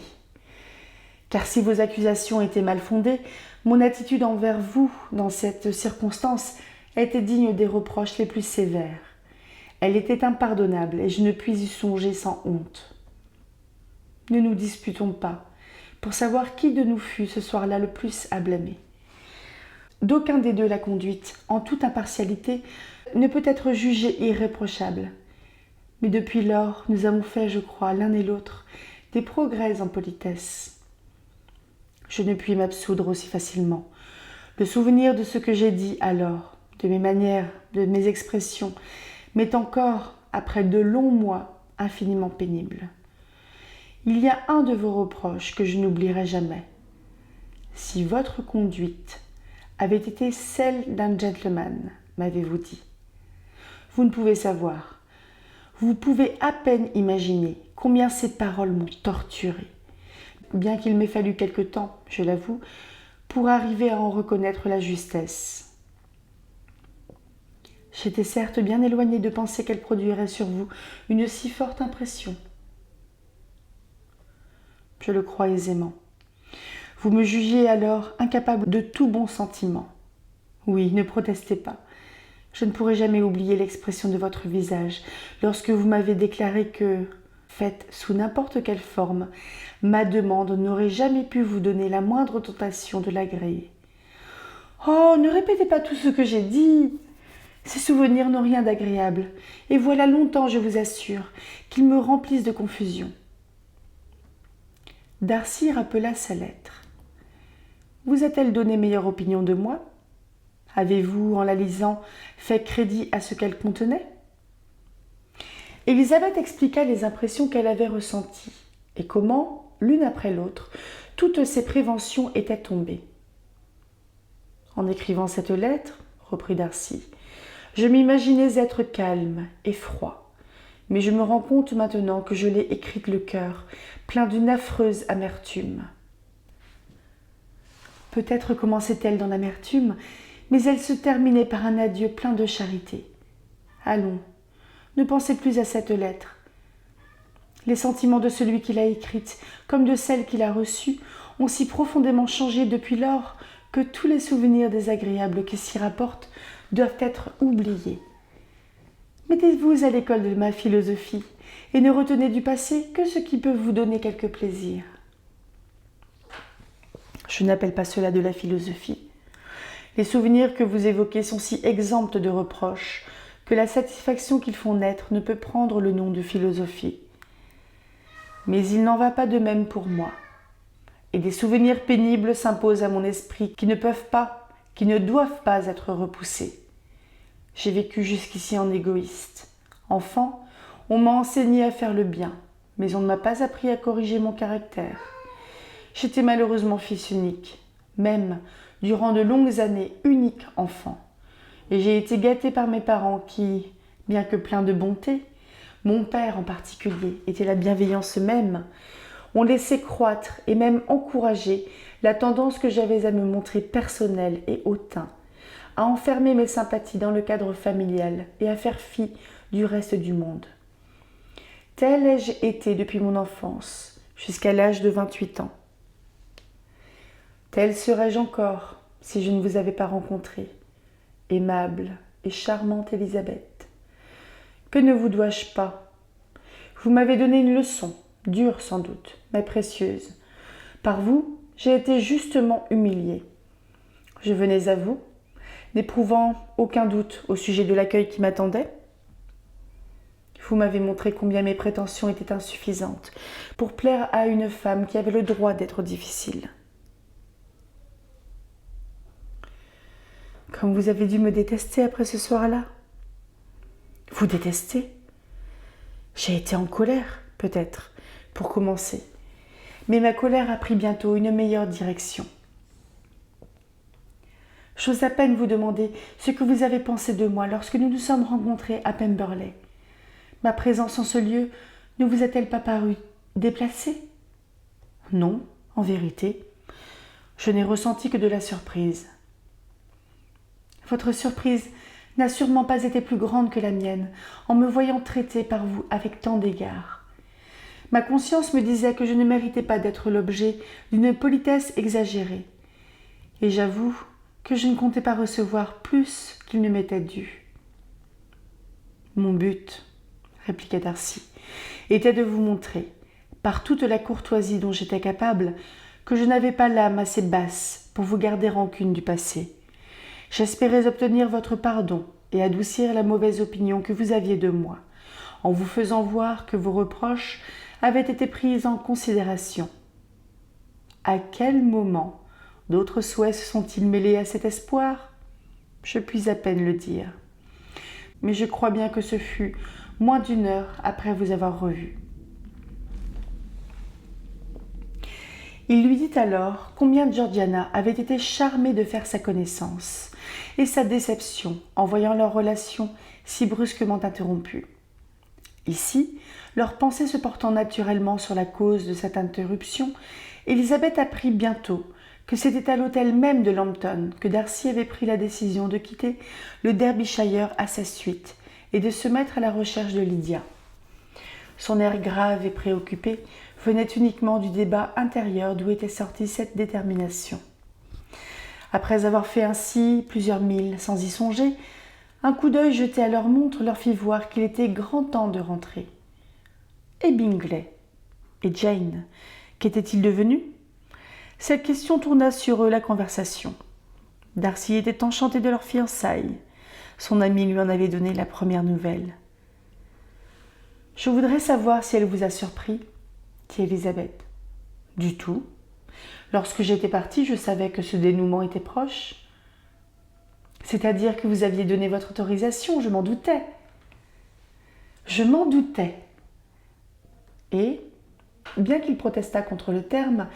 Car si vos accusations étaient mal fondées, mon attitude envers vous, dans cette circonstance, était digne des reproches les plus sévères. Elle était impardonnable et je ne puis y songer sans honte. Ne nous disputons pas pour savoir qui de nous fut ce soir-là le plus à blâmer. D'aucun des deux la conduite, en toute impartialité, ne peut être jugée irréprochable. Mais depuis lors, nous avons fait, je crois, l'un et l'autre, des progrès en politesse. Je ne puis m'absoudre aussi facilement. Le souvenir de ce que j'ai dit alors, de mes manières, de mes expressions, m'est encore, après de longs mois, infiniment pénible. Il y a un de vos reproches que je n'oublierai jamais. Si votre conduite avait été celle d'un gentleman, m'avez-vous dit. Vous ne pouvez savoir. Vous pouvez à peine imaginer combien ces paroles m'ont torturée, bien qu'il m'ait fallu quelque temps, je l'avoue, pour arriver à en reconnaître la justesse. J'étais certes bien éloignée de penser qu'elle produirait sur vous une si forte impression. Je le crois aisément. Vous me jugiez alors incapable de tout bon sentiment. Oui, ne protestez pas. Je ne pourrai jamais oublier l'expression de votre visage lorsque vous m'avez déclaré que, faite sous n'importe quelle forme, ma demande n'aurait jamais pu vous donner la moindre tentation de l'agréer. Oh, ne répétez pas tout ce que j'ai dit. Ces souvenirs n'ont rien d'agréable, et voilà longtemps, je vous assure, qu'ils me remplissent de confusion. » Darcy rappela sa lettre. « Vous a-t-elle donné meilleure opinion de moi ? Avez-vous, en la lisant, fait crédit à ce qu'elle contenait ?» Élisabeth expliqua les impressions qu'elle avait ressenties, et comment, l'une après l'autre, toutes ses préventions étaient tombées. « En écrivant cette lettre, reprit Darcy, je m'imaginais être calme et froid, mais je me rends compte maintenant que je l'ai écrite le cœur, plein d'une affreuse amertume. » Peut-être commençait-elle dans l'amertume, mais elle se terminait par un adieu plein de charité. Allons, ne pensez plus à cette lettre. Les sentiments de celui qui l'a écrite, comme de celle qui l'a reçue, ont si profondément changé depuis lors que tous les souvenirs désagréables qui s'y rapportent doivent être oubliés. Mettez-vous à l'école de ma philosophie et ne retenez du passé que ce qui peut vous donner quelque plaisir. Je n'appelle pas cela de la philosophie. Les souvenirs que vous évoquez sont si exempts de reproches que la satisfaction qu'ils font naître ne peut prendre le nom de philosophie. Mais il n'en va pas de même pour moi. Et des souvenirs pénibles s'imposent à mon esprit qui ne doivent pas être repoussés. J'ai vécu jusqu'ici en égoïste. Enfant, on m'a enseigné à faire le bien, mais on ne m'a pas appris à corriger mon caractère. J'étais malheureusement fils unique, même durant de longues années unique enfant. Et j'ai été gâté par mes parents qui, bien que pleins de bonté, mon père en particulier était la bienveillance même, ont laissé croître et même encourager la tendance que j'avais à me montrer personnelle et hautain, à enfermer mes sympathies dans le cadre familial et à faire fi du reste du monde. Tel ai-je été depuis mon enfance, jusqu'à l'âge de 28 ans. Telle serais-je encore si je ne vous avais pas rencontrée, aimable et charmante Élisabeth. Que ne vous dois-je pas ? Vous m'avez donné une leçon, dure sans doute, mais précieuse. Par vous, j'ai été justement humiliée. Je venais à vous, n'éprouvant aucun doute au sujet de l'accueil qui m'attendait. Vous m'avez montré combien mes prétentions étaient insuffisantes pour plaire à une femme qui avait le droit d'être difficile. Comme vous avez dû me détester après ce soir-là. Vous détester ? J'ai été en colère, peut-être, pour commencer. Mais ma colère a pris bientôt une meilleure direction. J'ose à peine vous demander ce que vous avez pensé de moi lorsque nous nous sommes rencontrés à Pemberley. Ma présence en ce lieu ne vous a-t-elle pas paru déplacée ? Non, en vérité, je n'ai ressenti que de la surprise. Votre surprise n'a sûrement pas été plus grande que la mienne en me voyant traitée par vous avec tant d'égards. Ma conscience me disait que je ne méritais pas d'être l'objet d'une politesse exagérée. Et j'avoue que je ne comptais pas recevoir plus qu'il ne m'était dû. Mon but, répliqua Darcy, était de vous montrer, par toute la courtoisie dont j'étais capable, que je n'avais pas l'âme assez basse pour vous garder rancune du passé. J'espérais obtenir votre pardon et adoucir la mauvaise opinion que vous aviez de moi, en vous faisant voir que vos reproches avaient été pris en considération. À quel moment d'autres souhaits se sont-ils mêlés à cet espoir ? Je puis à peine le dire. Mais je crois bien que ce fut moins d'1 heure après vous avoir revu. Il lui dit alors combien Georgiana avait été charmée de faire sa connaissance et sa déception en voyant leur relation si brusquement interrompue. Ici, leurs pensées se portant naturellement sur la cause de cette interruption, Élisabeth apprit bientôt que c'était à l'hôtel même de Lambton que Darcy avait pris la décision de quitter le Derbyshire à sa suite et de se mettre à la recherche de Lydia. Son air grave et préoccupé venait uniquement du débat intérieur d'où était sortie cette détermination. Après avoir fait ainsi plusieurs milles sans y songer, un coup d'œil jeté à leur montre leur fit voir qu'il était grand temps de rentrer. Et Bingley ? Et Jane ? Qu'étaient-ils devenus ? Cette question tourna sur eux la conversation. Darcy était enchanté de leur fiançailles. son amie lui en avait donné la première nouvelle. « Je voudrais savoir si elle vous a surpris, dit Elisabeth. »« Du tout. Lorsque j'étais partie, je savais que ce dénouement était proche. »« C'est-à-dire que vous aviez donné votre autorisation, je m'en doutais. »« Je m'en doutais. » Et, bien qu'il protestât contre le terme,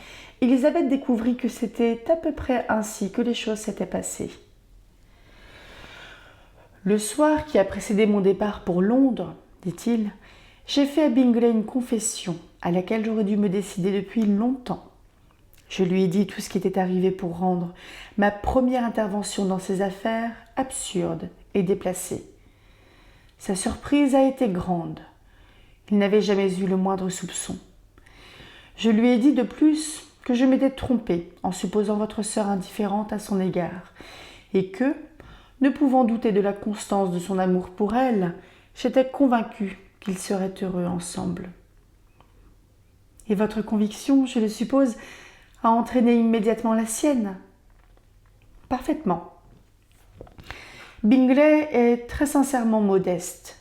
Elisabeth découvrit que c'était à peu près ainsi que les choses s'étaient passées. « Le soir qui a précédé mon départ pour Londres, dit-il, j'ai fait à Bingley une confession à laquelle j'aurais dû me décider depuis longtemps. Je lui ai dit tout ce qui était arrivé pour rendre ma première intervention dans ses affaires absurde et déplacée. Sa surprise a été grande. Il n'avait jamais eu le moindre soupçon. Je lui ai dit de plus que je m'étais trompée en supposant votre sœur indifférente à son égard et que, ne pouvant douter de la constance de son amour pour elle, j'étais convaincue qu'ils seraient heureux ensemble. Et votre conviction, je le suppose, a entraîné immédiatement la sienne. Parfaitement. Bingley est très sincèrement modeste.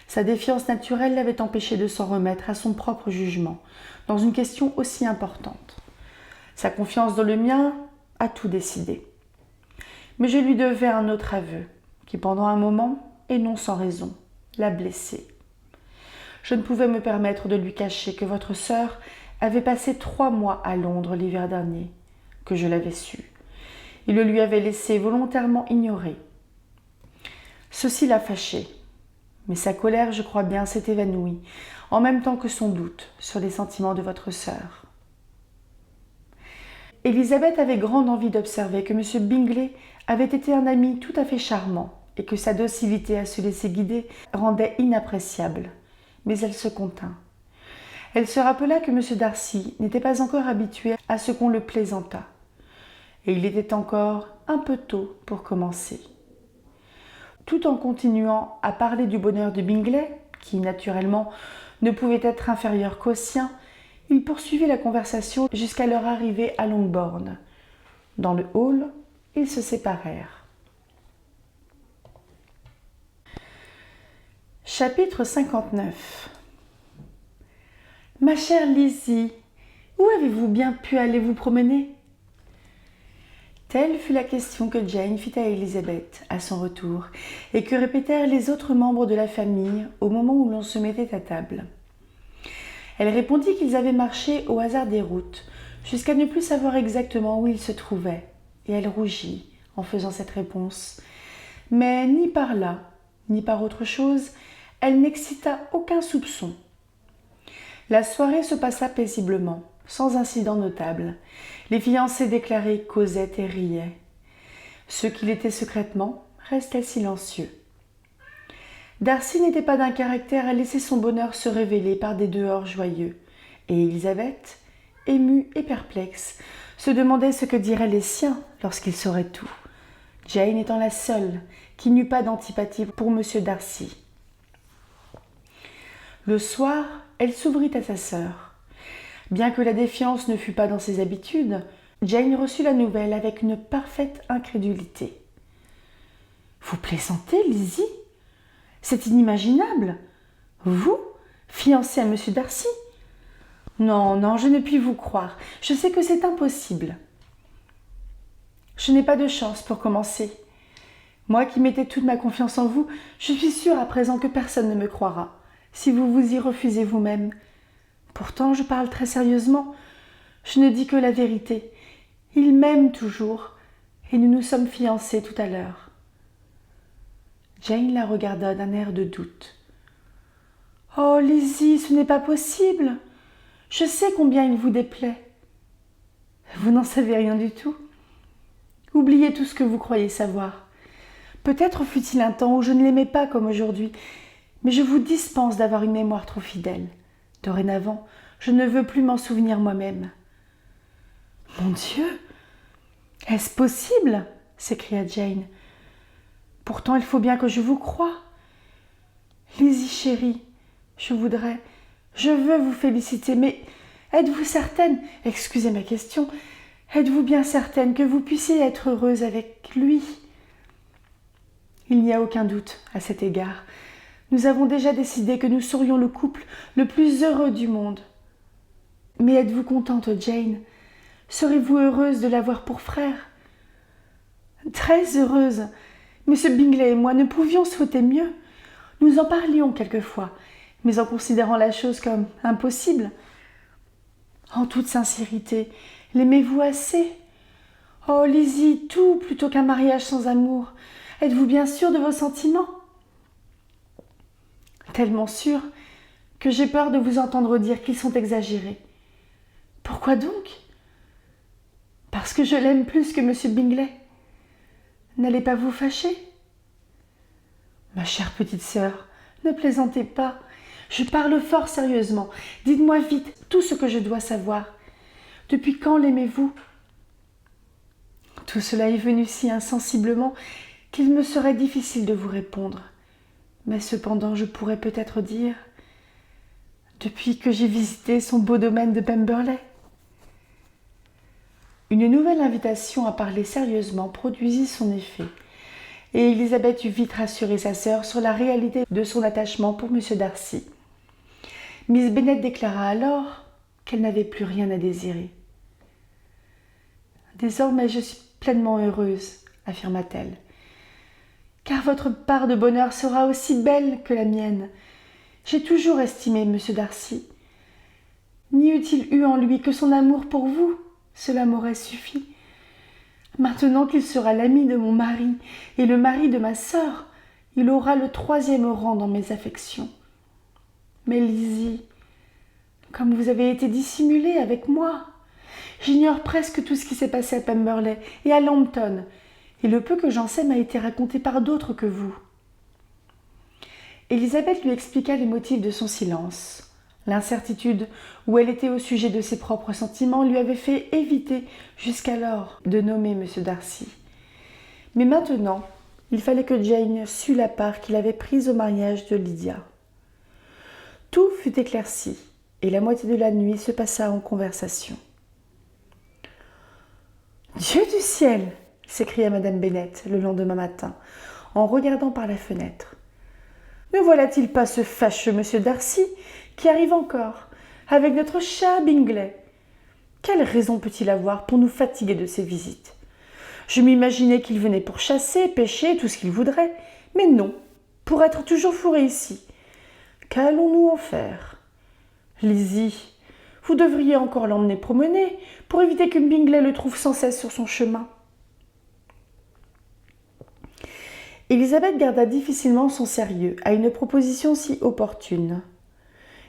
Sa défiance naturelle l'avait empêché de s'en remettre à son propre jugement dans une question aussi importante. Sa confiance dans le mien a tout décidé. Mais je lui devais un autre aveu, qui pendant un moment, et non sans raison, l'a blessé. Je ne pouvais me permettre de lui cacher que votre sœur avait passé 3 mois à Londres l'hiver dernier, que je l'avais su. Il le lui avait laissé volontairement ignorer. Ceci l'a fâché, mais sa colère, je crois bien, s'est évanouie, en même temps que son doute sur les sentiments de votre sœur. Elisabeth avait grande envie d'observer que M. Bingley avait été un ami tout à fait charmant et que sa docilité à se laisser guider rendait inappréciable. Mais elle se contint. Elle se rappela que M. Darcy n'était pas encore habitué à ce qu'on le plaisantât, et il était encore un peu tôt pour commencer. Tout en continuant à parler du bonheur de Bingley, qui naturellement ne pouvait être inférieur qu'au sien, il poursuivit la conversation jusqu'à leur arrivée à Longbourn. Dans le hall, ils se séparèrent. Chapitre 59. Ma chère Lizzie, où avez-vous bien pu aller vous promener ? Telle fut la question que Jane fit à Elisabeth à son retour et que répétèrent les autres membres de la famille au moment où l'on se mettait à table. Elle répondit qu'ils avaient marché au hasard des routes jusqu'à ne plus savoir exactement où ils se trouvaient, et elle rougit en faisant cette réponse. Mais ni par là, ni par autre chose, elle n'excita aucun soupçon. La soirée se passa paisiblement, sans incident notable. Les fiancés déclarés causaient et riaient. Ceux qui l'étaient secrètement restaient silencieux. Darcy n'était pas d'un caractère à laisser son bonheur se révéler par des dehors joyeux, et Elisabeth, émue et perplexe, se demandait ce que diraient les siens lorsqu'ils sauraient tout, Jane étant la seule qui n'eût pas d'antipathie pour M. Darcy. Le soir, elle s'ouvrit à sa sœur. Bien que la défiance ne fût pas dans ses habitudes, Jane reçut la nouvelle avec une parfaite incrédulité. « Vous plaisantez, Lizzie ? C'est inimaginable. Vous, fiancée à M. Darcy ? Non, non, je ne puis vous croire. Je sais que c'est impossible. Je n'ai pas de chance pour commencer. Moi qui mettais toute ma confiance en vous, je suis sûre à présent que personne ne me croira, si vous vous y refusez vous-même. Pourtant, je parle très sérieusement. Je ne dis que la vérité. Il m'aime toujours, et nous nous sommes fiancés tout à l'heure. » Jane la regarda d'un air de doute. « Oh, Lizzie, ce n'est pas possible. Je sais combien il vous déplaît. » »« Vous n'en savez rien du tout. Oubliez tout ce que vous croyez savoir. Peut-être fut-il un temps où je ne l'aimais pas comme aujourd'hui, mais je vous dispense d'avoir une mémoire trop fidèle. Dorénavant, je ne veux plus m'en souvenir moi-même. »« Mon Dieu, est-ce possible ?» s'écria Jane. « Pourtant, il faut bien que je vous croie. Lizzie chérie, je veux vous féliciter, mais êtes-vous certaine, excusez ma question, êtes-vous bien certaine que vous puissiez être heureuse avec lui ? Il n'y a aucun doute à cet égard. Nous avons déjà décidé que nous serions le couple le plus heureux du monde. Mais êtes-vous contente, Jane? Serez-vous heureuse de l'avoir pour frère? Très heureuse. Monsieur Bingley et moi ne pouvions souhaiter mieux. Nous en parlions quelquefois, mais en considérant la chose comme impossible. En toute sincérité, l'aimez-vous assez? Oh, Lizzie, tout plutôt qu'un mariage sans amour. Êtes-vous bien sûre de vos sentiments? Tellement sûre que j'ai peur de vous entendre dire qu'ils sont exagérés. Pourquoi donc? Parce que je l'aime plus que monsieur Bingley. N'allez pas vous fâcher? Ma chère petite sœur, ne plaisantez pas. Je parle fort sérieusement. Dites-moi vite tout ce que je dois savoir. Depuis quand l'aimez-vous? Tout cela est venu si insensiblement qu'il me serait difficile de vous répondre. Mais cependant, je pourrais peut-être dire depuis que j'ai visité son beau domaine de Pemberley. Une nouvelle invitation à parler sérieusement produisit son effet, et Élisabeth eut vite rassuré sa sœur sur la réalité de son attachement pour M. Darcy. Miss Bennet déclara alors qu'elle n'avait plus rien à désirer. « Désormais, je suis pleinement heureuse, » affirma-t-elle, « car votre part de bonheur sera aussi belle que la mienne. J'ai toujours estimé M. Darcy. N'y eût-il eu en lui que son amour pour vous, cela m'aurait suffi. Maintenant qu'il sera l'ami de mon mari et le mari de ma sœur, il aura le 3e rang dans mes affections. Mais Lizzie, comme vous avez été dissimulée avec moi, j'ignore presque tout ce qui s'est passé à Pemberley et à Lambton, et le peu que j'en sais m'a été raconté par d'autres que vous. » Élisabeth lui expliqua les motifs de son silence. L'incertitude où elle était au sujet de ses propres sentiments lui avait fait éviter jusqu'alors de nommer M. Darcy. Mais maintenant, il fallait que Jane sût la part qu'il avait prise au mariage de Lydia. Tout fut éclairci, et la moitié de la nuit se passa en conversation. « Dieu du ciel !» s'écria madame Bennet le lendemain matin, en regardant par la fenêtre. « Ne voilà-t-il pas ce fâcheux M. Darcy qui arrive encore, avec notre cher Bingley? Quelle raison peut-il avoir pour nous fatiguer de ses visites? Je m'imaginais qu'il venait pour chasser, pêcher, tout ce qu'il voudrait, mais non, pour être toujours fourré ici. Qu'allons-nous en faire? Lizzie, vous devriez encore l'emmener promener, pour éviter que Bingley le trouve sans cesse sur son chemin. » Élisabeth garda difficilement son sérieux à une proposition si opportune.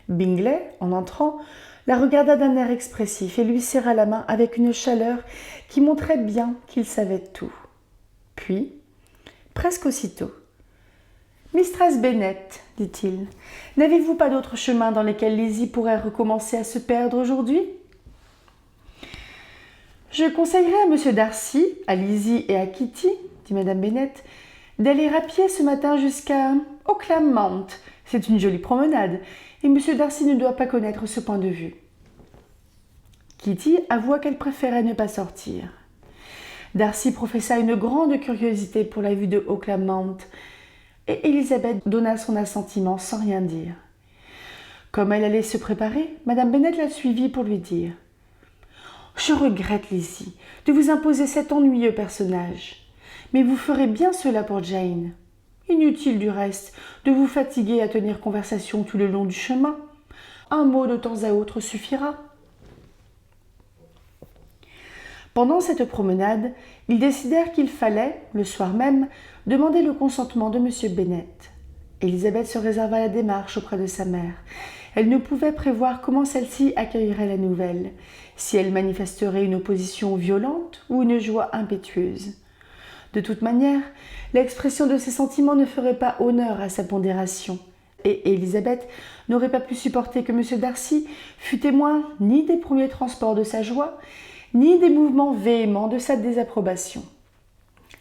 Bingley, en entrant, la regarda d'un air expressif et lui serra la main avec une chaleur qui montrait bien qu'il savait tout. Puis, presque aussitôt, « Mistress Bennet, dit-il, n'avez-vous pas d'autres chemins dans lesquels Lizzie pourrait recommencer à se perdre aujourd'hui? » « Je conseillerais à M. Darcy, à Lizzie et à Kitty, dit madame Bennet, d'aller à pied ce matin jusqu'à Oakham Mount. C'est une jolie promenade, et M. Darcy ne doit pas connaître ce point de vue. » Kitty avoua qu'elle préférait ne pas sortir. Darcy professa une grande curiosité pour la vue de Oakham Mount, et Élisabeth donna son assentiment sans rien dire. Comme elle allait se préparer, madame Bennet la suivit pour lui dire « Je regrette, Lizzie, de vous imposer cet ennuyeux personnage. Mais vous ferez bien cela pour Jane. Inutile du reste de vous fatiguer à tenir conversation tout le long du chemin. Un mot de temps à autre suffira. » Pendant cette promenade, ils décidèrent qu'il fallait, le soir même, demander le consentement de M. Bennet. Élisabeth se réserva la démarche auprès de sa mère. Elle ne pouvait prévoir comment celle-ci accueillerait la nouvelle, si elle manifesterait une opposition violente ou une joie impétueuse. De toute manière, l'expression de ses sentiments ne ferait pas honneur à sa pondération, et Élisabeth n'aurait pas pu supporter que M. Darcy fût témoin ni des premiers transports de sa joie, ni des mouvements véhéments de sa désapprobation.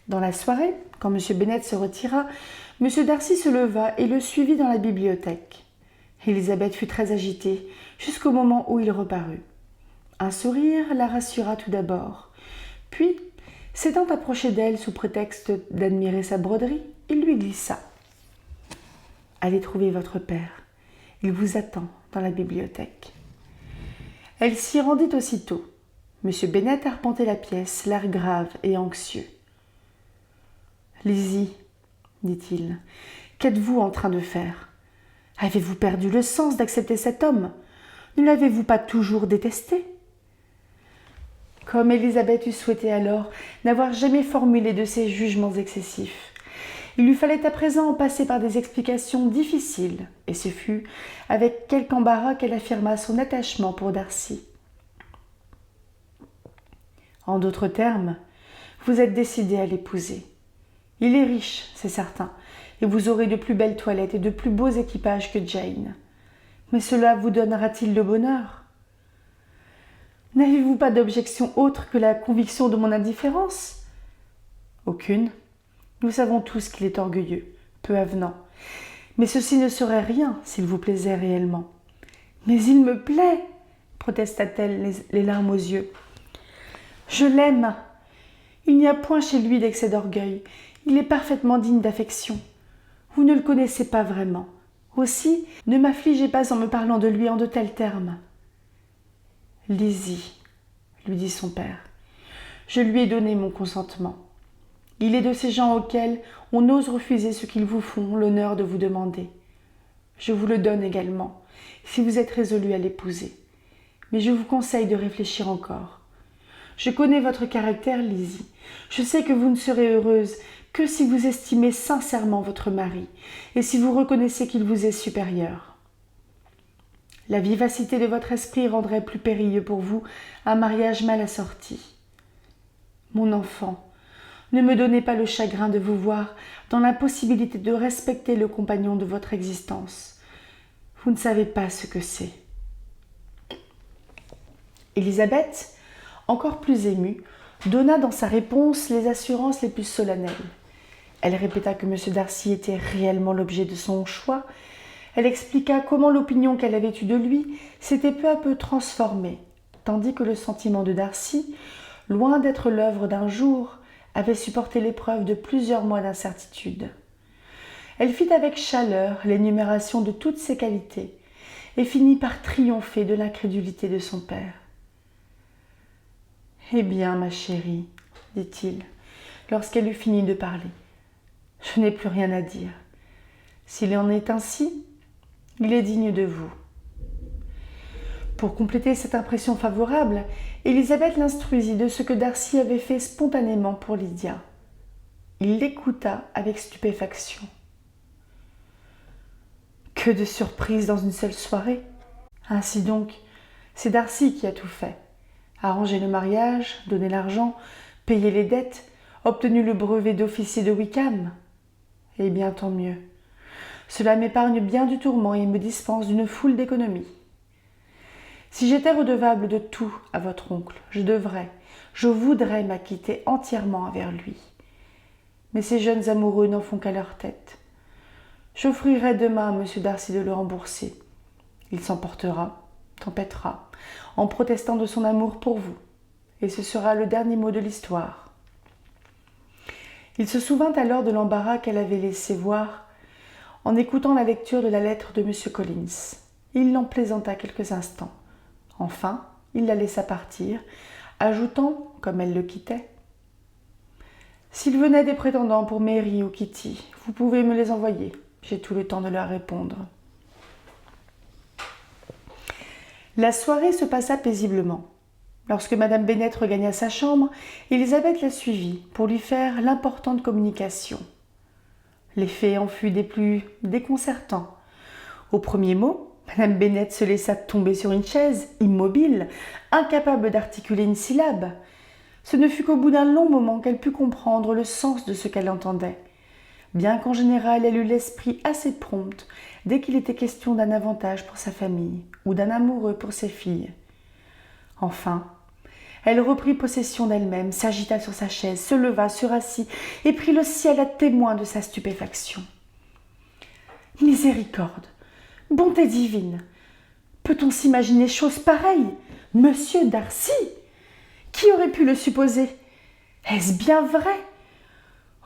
Dans la soirée, quand M. Bennet se retira, M. Darcy se leva et le suivit dans la bibliothèque. Élisabeth fut très agitée jusqu'au moment où il reparut. Un sourire la rassura tout d'abord, puis, s'étant approché d'elle sous prétexte d'admirer sa broderie, il lui glissa. « Allez trouver votre père. Il vous attend dans la bibliothèque. » Elle s'y rendit aussitôt. M. Bennet arpentait la pièce, l'air grave et anxieux. « Lizzie, dit-il, qu'êtes-vous en train de faire? Avez-vous perdu le sens d'accepter cet homme? Ne l'avez-vous pas toujours détesté ?» Comme Élisabeth eût souhaité alors n'avoir jamais formulé de ces jugements excessifs, il lui fallait à présent en passer par des explications difficiles, et ce fut avec quelque embarras qu'elle affirma son attachement pour Darcy. En d'autres termes, vous êtes décidé à l'épouser. Il est riche, c'est certain, et vous aurez de plus belles toilettes et de plus beaux équipages que Jane. Mais cela vous donnera-t-il le bonheur? N'avez-vous pas d'objection autre que la conviction de mon indifférence? Aucune. Nous savons tous qu'il est orgueilleux, peu avenant. Mais ceci ne serait rien s'il vous plaisait réellement. Mais il me plaît, protesta-t-elle, les larmes aux yeux. Je l'aime. Il n'y a point chez lui d'excès d'orgueil. Il est parfaitement digne d'affection. Vous ne le connaissez pas vraiment. Aussi, ne m'affligez pas en me parlant de lui en de tels termes. Lizzie, lui dit son père, je lui ai donné mon consentement. Il est de ces gens auxquels on ose refuser ce qu'ils vous font l'honneur de vous demander. Je vous le donne également, si vous êtes résolu à l'épouser. Mais je vous conseille de réfléchir encore. Je connais votre caractère, Lizzie. Je sais que vous ne serez heureuse que si vous estimez sincèrement votre mari et si vous reconnaissez qu'il vous est supérieur. La vivacité de votre esprit rendrait plus périlleux pour vous un mariage mal assorti. Mon enfant, ne me donnez pas le chagrin de vous voir dans l'impossibilité de respecter le compagnon de votre existence. Vous ne savez pas ce que c'est. Élisabeth, encore plus émue, donna dans sa réponse les assurances les plus solennelles. Elle répéta que M. Darcy était réellement l'objet de son choix. Elle expliqua comment l'opinion qu'elle avait eue de lui s'était peu à peu transformée, tandis que le sentiment de Darcy, loin d'être l'œuvre d'un jour, avait supporté l'épreuve de plusieurs mois d'incertitude. Elle fit avec chaleur l'énumération de toutes ses qualités et finit par triompher de l'incrédulité de son père. « Eh bien, ma chérie, dit-il, lorsqu'elle eut fini de parler, je n'ai plus rien à dire. S'il en est ainsi, il est digne de vous. » Pour compléter cette impression favorable, Élisabeth l'instruisit de ce que Darcy avait fait spontanément pour Lydia. Il l'écouta avec stupéfaction. Que de surprises dans une seule soirée! Ainsi donc, c'est Darcy qui a tout fait. Arrangé le mariage, donné l'argent, payé les dettes, obtenu le brevet d'officier de Wickham. Eh bien, tant mieux. Cela m'épargne bien du tourment et me dispense d'une foule d'économies. Si j'étais redevable de tout à votre oncle, je voudrais m'acquitter entièrement envers lui. Mais ces jeunes amoureux n'en font qu'à leur tête. J'offrirai demain à M. Darcy de le rembourser. Il s'emportera, tempêtera, en protestant de son amour pour vous, et ce sera le dernier mot de l'histoire. Il se souvint alors de l'embarras qu'elle avait laissé voir en écoutant la lecture de la lettre de M. Collins. Il l'en plaisanta quelques instants. Enfin, il la laissa partir, ajoutant, comme elle le quittait, « S'il venait des prétendants pour Mary ou Kitty, vous pouvez me les envoyer. J'ai tout le temps de leur répondre. » La soirée se passa paisiblement. Lorsque Madame Bennet regagna sa chambre, Élisabeth la suivit pour lui faire l'importante communication. L'effet en fut des plus déconcertants. Au premier mot, Madame Bennet se laissa tomber sur une chaise, immobile, incapable d'articuler une syllabe. Ce ne fut qu'au bout d'un long moment qu'elle put comprendre le sens de ce qu'elle entendait, bien qu'en général elle eût l'esprit assez prompt dès qu'il était question d'un avantage pour sa famille ou d'un amoureux pour ses filles. Enfin, elle reprit possession d'elle-même, s'agita sur sa chaise, se leva, se rassit et prit le ciel à témoin de sa stupéfaction. Miséricorde! Bonté divine! Peut-on s'imaginer chose pareille? Monsieur Darcy! Qui aurait pu le supposer? Est-ce bien vrai?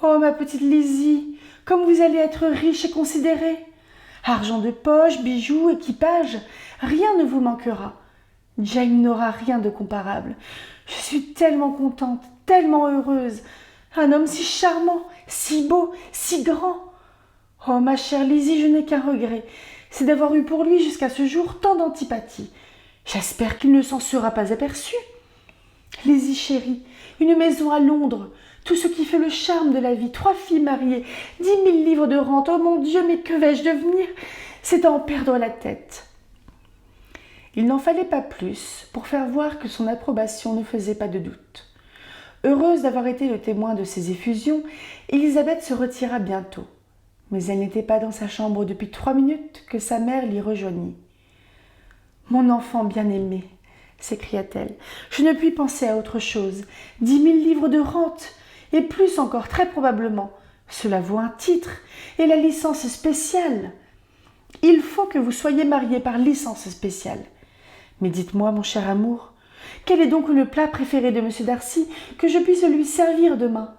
Oh, ma petite Lizzie, comme vous allez être riche et considéré. Argent de poche, bijoux, équipage, rien ne vous manquera. Jane n'aura rien de comparable. Je suis tellement contente, tellement heureuse. Un homme si charmant, si beau, si grand. Oh, ma chère Lizzie, je n'ai qu'un regret, c'est d'avoir eu pour lui jusqu'à ce jour tant d'antipathie. J'espère qu'il ne s'en sera pas aperçu. Lizzie chérie, une maison à Londres, tout ce qui fait le charme de la vie, 3 filles mariées, 10 000 livres de rente, oh mon Dieu, mais que vais-je devenir? C'est à en perdre la tête. Il n'en fallait pas plus pour faire voir que son approbation ne faisait pas de doute. Heureuse d'avoir été le témoin de ces effusions, Élisabeth se retira bientôt. Mais elle n'était pas dans sa chambre depuis 3 minutes que sa mère l'y rejoignit. « Mon enfant bien-aimé !» s'écria-t-elle. « Je ne puis penser à autre chose. 10 000 livres de rente, et plus encore, très probablement. Cela vaut un titre, et la licence spéciale. Il faut que vous soyez marié par licence spéciale. Mais dites-moi, mon cher amour, quel est donc le plat préféré de M. Darcy que je puisse lui servir demain ?»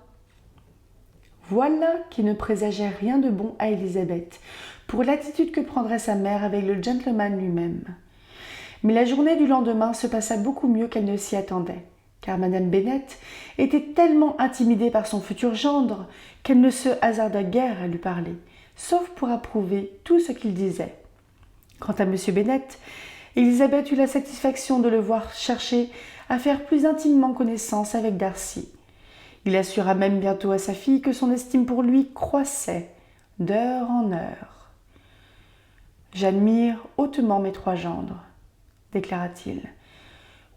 Voilà qui ne présageait rien de bon à Élisabeth, pour l'attitude que prendrait sa mère avec le gentleman lui-même. Mais la journée du lendemain se passa beaucoup mieux qu'elle ne s'y attendait, car Madame Bennet était tellement intimidée par son futur gendre qu'elle ne se hasarda guère à lui parler, sauf pour approuver tout ce qu'il disait. Quant à M. Bennet, Élisabeth eut la satisfaction de le voir chercher à faire plus intimement connaissance avec Darcy. Il assura même bientôt à sa fille que son estime pour lui croissait d'heure en heure. « J'admire hautement mes 3 gendres, déclara-t-il.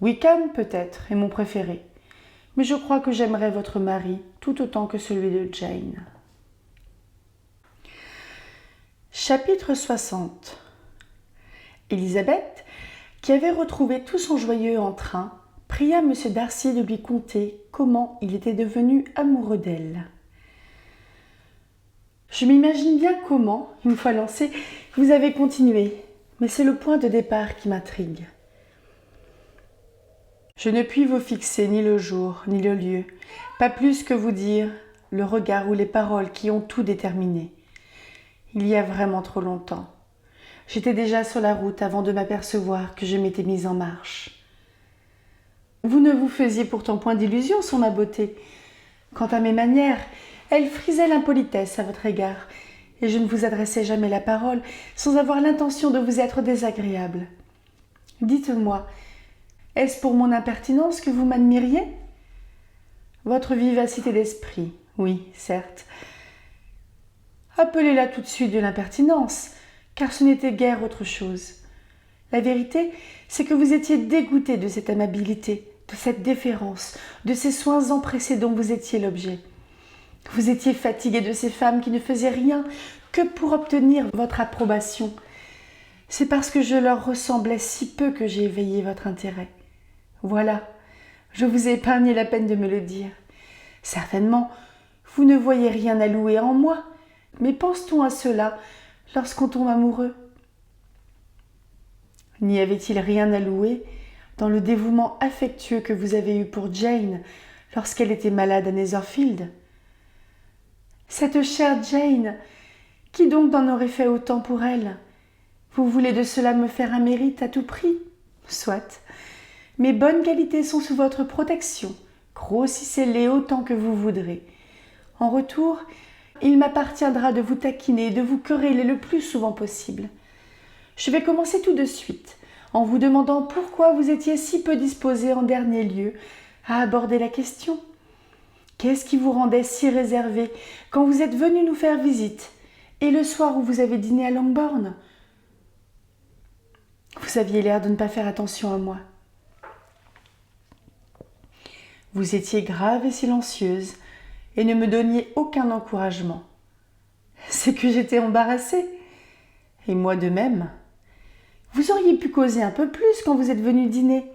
Wickham, peut-être, est mon préféré, mais je crois que j'aimerais votre mari tout autant que celui de Jane. » Chapitre 60. Élisabeth, qui avait retrouvé tout son joyeux entrain, pria M. Darcy de lui conter comment il était devenu amoureux d'elle. Je m'imagine bien comment, une fois lancé, vous avez continué, mais c'est le point de départ qui m'intrigue. Je ne puis vous fixer ni le jour, ni le lieu, pas plus que vous dire le regard ou les paroles qui ont tout déterminé. Il y a vraiment trop longtemps. J'étais déjà sur la route avant de m'apercevoir que je m'étais mise en marche. Vous ne vous faisiez pourtant point d'illusions sur ma beauté. Quant à mes manières, elles frisaient l'impolitesse à votre égard, et je ne vous adressais jamais la parole sans avoir l'intention de vous être désagréable. Dites-moi, est-ce pour mon impertinence que vous m'admiriez? Votre vivacité d'esprit, oui, certes. Appelez-la tout de suite de l'impertinence, car ce n'était guère autre chose. La vérité, c'est que vous étiez dégoûté de cette amabilité, de cette déférence, de ces soins empressés dont vous étiez l'objet. Vous étiez fatigué de ces femmes qui ne faisaient rien que pour obtenir votre approbation. C'est parce que je leur ressemblais si peu que j'ai éveillé votre intérêt. Voilà, je vous ai épargné la peine de me le dire. Certainement, vous ne voyez rien à louer en moi, mais pense-t-on à cela lorsqu'on tombe amoureux? N'y avait-il rien à louer dans le dévouement affectueux que vous avez eu pour Jane lorsqu'elle était malade à Netherfield? Cette chère Jane, qui donc n'en aurait fait autant pour elle? Vous voulez de cela me faire un mérite à tout prix? Soit. Mes bonnes qualités sont sous votre protection. Grossissez-les autant que vous voudrez. En retour, il m'appartiendra de vous taquiner et de vous quereller le plus souvent possible. Je vais commencer tout de suite, en vous demandant pourquoi vous étiez si peu disposé en dernier lieu à aborder la question. Qu'est-ce qui vous rendait si réservé quand vous êtes venu nous faire visite, et le soir où vous avez dîné à Longbourn? Vous aviez l'air de ne pas faire attention à moi. Vous étiez grave et silencieuse, et ne me donniez aucun encouragement. C'est que j'étais embarrassée, et moi de même. Vous auriez pu causer un peu plus quand vous êtes venu dîner.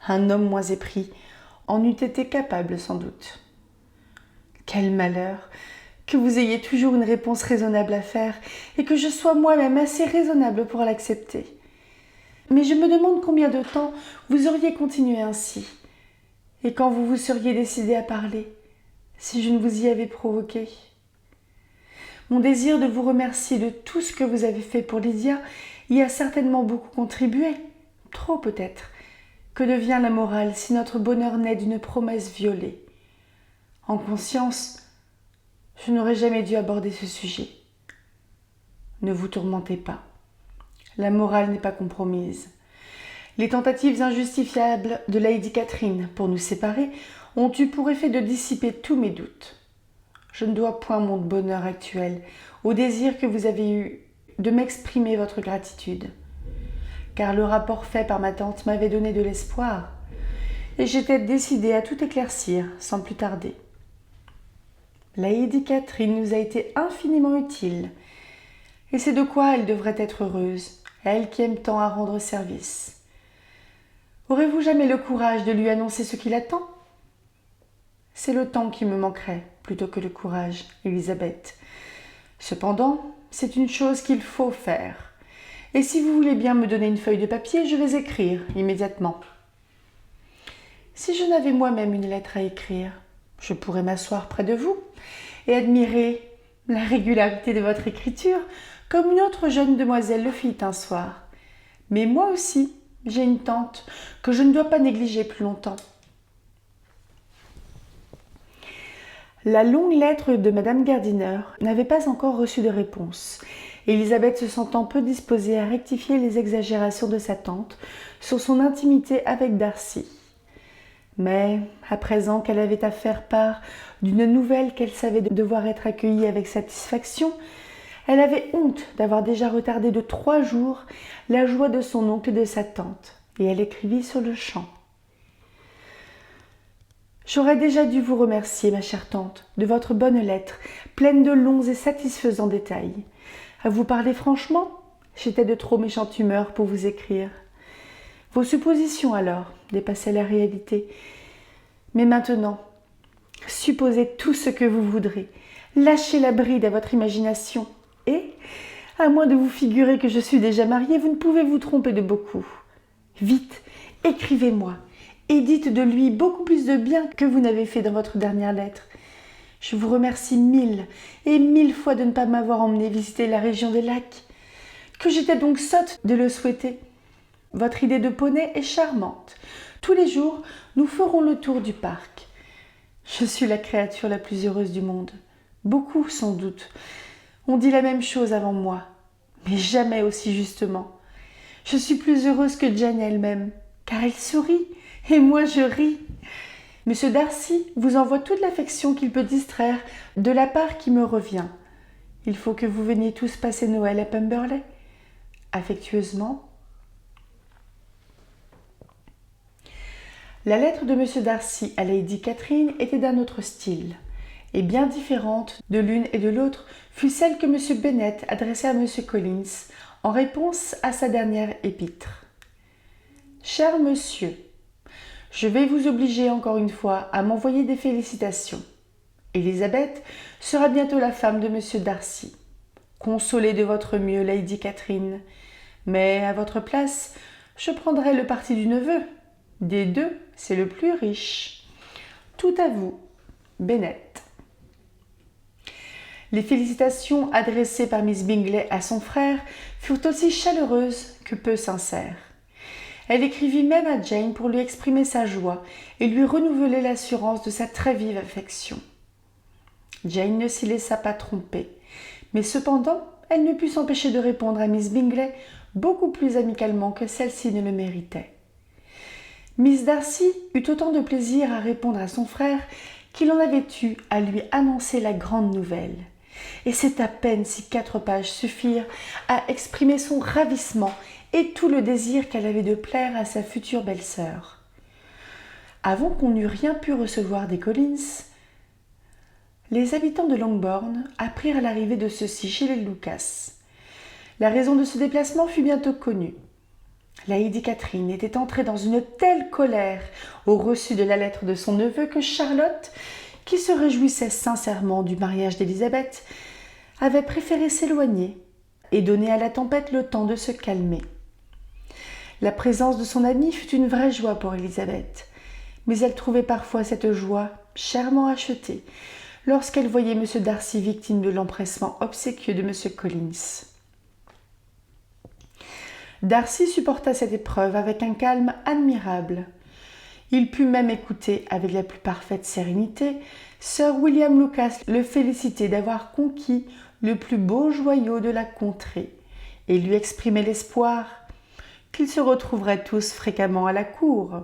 Un homme moins épris en eût été capable sans doute. Quel malheur que vous ayez toujours une réponse raisonnable à faire et que je sois moi-même assez raisonnable pour l'accepter. Mais je me demande combien de temps vous auriez continué ainsi, et quand vous vous seriez décidé à parler, si je ne vous y avais provoqué. Mon désir de vous remercier de tout ce que vous avez fait pour Lydia y a certainement beaucoup contribué, trop peut-être. Que devient la morale si notre bonheur naît d'une promesse violée? En conscience, je n'aurais jamais dû aborder ce sujet. Ne vous tourmentez pas. La morale n'est pas compromise. Les tentatives injustifiables de Lady Catherine pour nous séparer ont eu pour effet de dissiper tous mes doutes. Je ne dois point mon bonheur actuel au désir que vous avez eu de m'exprimer votre gratitude, car le rapport fait par ma tante m'avait donné de l'espoir, et j'étais décidée à tout éclaircir sans plus tarder. Lady Catherine nous a été infiniment utile, et c'est de quoi elle devrait être heureuse, elle qui aime tant à rendre service. Aurez-vous jamais le courage de lui annoncer ce qu'il attend? C'est le temps qui me manquerait, plutôt que le courage, Elisabeth. Cependant, c'est une chose qu'il faut faire. Et si vous voulez bien me donner une feuille de papier, je vais écrire immédiatement. Si je n'avais moi-même une lettre à écrire, je pourrais m'asseoir près de vous et admirer la régularité de votre écriture, comme une autre jeune demoiselle le fit un soir. Mais moi aussi, j'ai une tante que je ne dois pas négliger plus longtemps. La longue lettre de Madame Gardiner n'avait pas encore reçu de réponse. Elisabeth se sentant peu disposée à rectifier les exagérations de sa tante sur son intimité avec Darcy. Mais, à présent qu'elle avait à faire part d'une nouvelle qu'elle savait devoir être accueillie avec satisfaction, elle avait honte d'avoir déjà retardé de 3 jours la joie de son oncle et de sa tante, et elle écrivit sur le champ. J'aurais déjà dû vous remercier, ma chère tante, de votre bonne lettre, pleine de longs et satisfaisants détails. À vous parler franchement, j'étais de trop méchante humeur pour vous écrire. Vos suppositions, alors, dépassaient la réalité. Mais maintenant, supposez tout ce que vous voudrez. Lâchez la bride à votre imagination. Et, à moins de vous figurer que je suis déjà mariée, vous ne pouvez vous tromper de beaucoup. Vite, écrivez-moi. Et dites de lui beaucoup plus de bien que vous n'avez fait dans votre dernière lettre. Je vous remercie 1000 et 1000 fois de ne pas m'avoir emmené visiter la région des lacs. Que j'étais donc sotte de le souhaiter. Votre idée de poney est charmante. Tous les jours, nous ferons le tour du parc. Je suis la créature la plus heureuse du monde. Beaucoup, sans doute, ont dit la même chose avant moi, mais jamais aussi justement. Je suis plus heureuse que Jane elle-même, car elle sourit. Et moi, je ris. Monsieur Darcy vous envoie toute l'affection qu'il peut distraire de la part qui me revient. Il faut que vous veniez tous passer Noël à Pemberley. Affectueusement. La lettre de Monsieur Darcy à Lady Catherine était d'un autre style, et bien différente de l'une et de l'autre fut celle que Monsieur Bennet adressait à Monsieur Collins en réponse à sa dernière épître. Cher monsieur, je vais vous obliger encore une fois à m'envoyer des félicitations. Elisabeth sera bientôt la femme de Monsieur Darcy. Consolez de votre mieux Lady Catherine, mais à votre place, je prendrai le parti du neveu. Des deux, c'est le plus riche. Tout à vous, Bennet. Les félicitations adressées par Miss Bingley à son frère furent aussi chaleureuses que peu sincères. Elle écrivit même à Jane pour lui exprimer sa joie et lui renouveler l'assurance de sa très vive affection. Jane ne s'y laissa pas tromper, mais cependant, elle ne put s'empêcher de répondre à Miss Bingley beaucoup plus amicalement que celle-ci ne le méritait. Miss Darcy eut autant de plaisir à répondre à son frère qu'il en avait eu à lui annoncer la grande nouvelle. Et c'est à peine si 4 pages suffirent à exprimer son ravissement et tout le désir qu'elle avait de plaire à sa future belle-sœur. Avant qu'on n'eût rien pu recevoir des Collins, les habitants de Longbourn apprirent l'arrivée de ceux-ci chez les Lucas. La raison de ce déplacement fut bientôt connue. Lady Catherine était entrée dans une telle colère au reçu de la lettre de son neveu que Charlotte, qui se réjouissait sincèrement du mariage d'Élisabeth, avait préféré s'éloigner et donner à la tempête le temps de se calmer. La présence de son amie fut une vraie joie pour Élisabeth, mais elle trouvait parfois cette joie chèrement achetée lorsqu'elle voyait M. Darcy victime de l'empressement obséquieux de M. Collins. Darcy supporta cette épreuve avec un calme admirable. Il put même écouter, avec la plus parfaite sérénité, Sir William Lucas le féliciter d'avoir conquis le plus beau joyau de la contrée, et lui exprimer l'espoir qu'ils se retrouveraient tous fréquemment à la cour.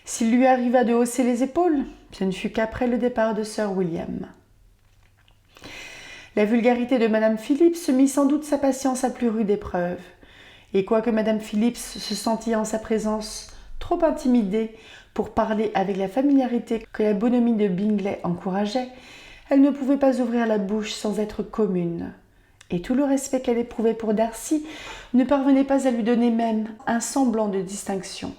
S'il lui arriva de hausser les épaules, ce ne fut qu'après le départ de Sir William. La vulgarité de Madame Phillips mit sans doute sa patience à plus rude épreuve, et quoique Madame Phillips se sentît en sa présence trop intimidée pour parler avec la familiarité que la bonhomie de Bingley encourageait, elle ne pouvait pas ouvrir la bouche sans être commune. Et tout le respect qu'elle éprouvait pour Darcy ne parvenait pas à lui donner même un semblant de distinction.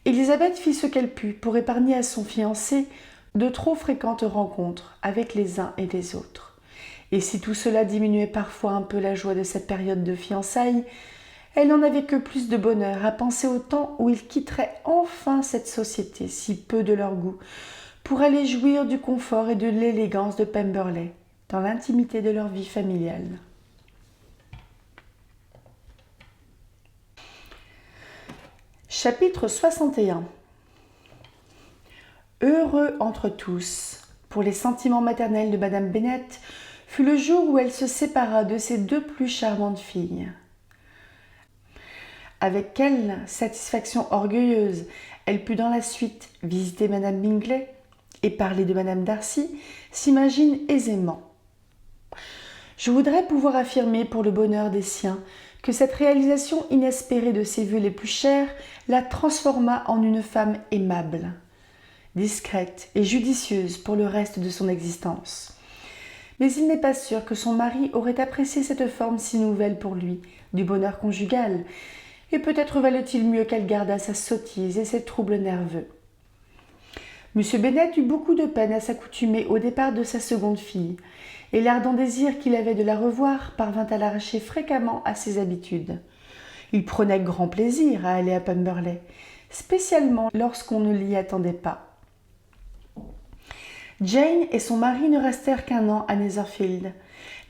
Élisabeth fit ce qu'elle put pour épargner à son fiancé de trop fréquentes rencontres avec les uns et les autres. Et si tout cela diminuait parfois un peu la joie de cette période de fiançailles, elle n'en avait que plus de bonheur à penser au temps où ils quitteraient enfin cette société si peu de leur goût, pour aller jouir du confort et de l'élégance de Pemberley, dans l'intimité de leur vie familiale. Chapitre 61. Heureux entre tous, pour les sentiments maternels de Madame Bennet, fut le jour où elle se sépara de ses deux plus charmantes filles. Avec quelle satisfaction orgueilleuse elle put dans la suite visiter Madame Bingley et parler de Madame Darcy, s'imagine aisément. Je voudrais pouvoir affirmer pour le bonheur des siens que cette réalisation inespérée de ses vœux les plus chers la transforma en une femme aimable, discrète et judicieuse pour le reste de son existence. Mais il n'est pas sûr que son mari aurait apprécié cette forme si nouvelle pour lui du bonheur conjugal, et peut-être valait-il mieux qu'elle gardât sa sottise et ses troubles nerveux. M. Bennet eut beaucoup de peine à s'accoutumer au départ de sa seconde fille, et l'ardent désir qu'il avait de la revoir parvint à l'arracher fréquemment à ses habitudes. Il prenait grand plaisir à aller à Pemberley, spécialement lorsqu'on ne l'y attendait pas. Jane et son mari ne restèrent qu'un an à Netherfield.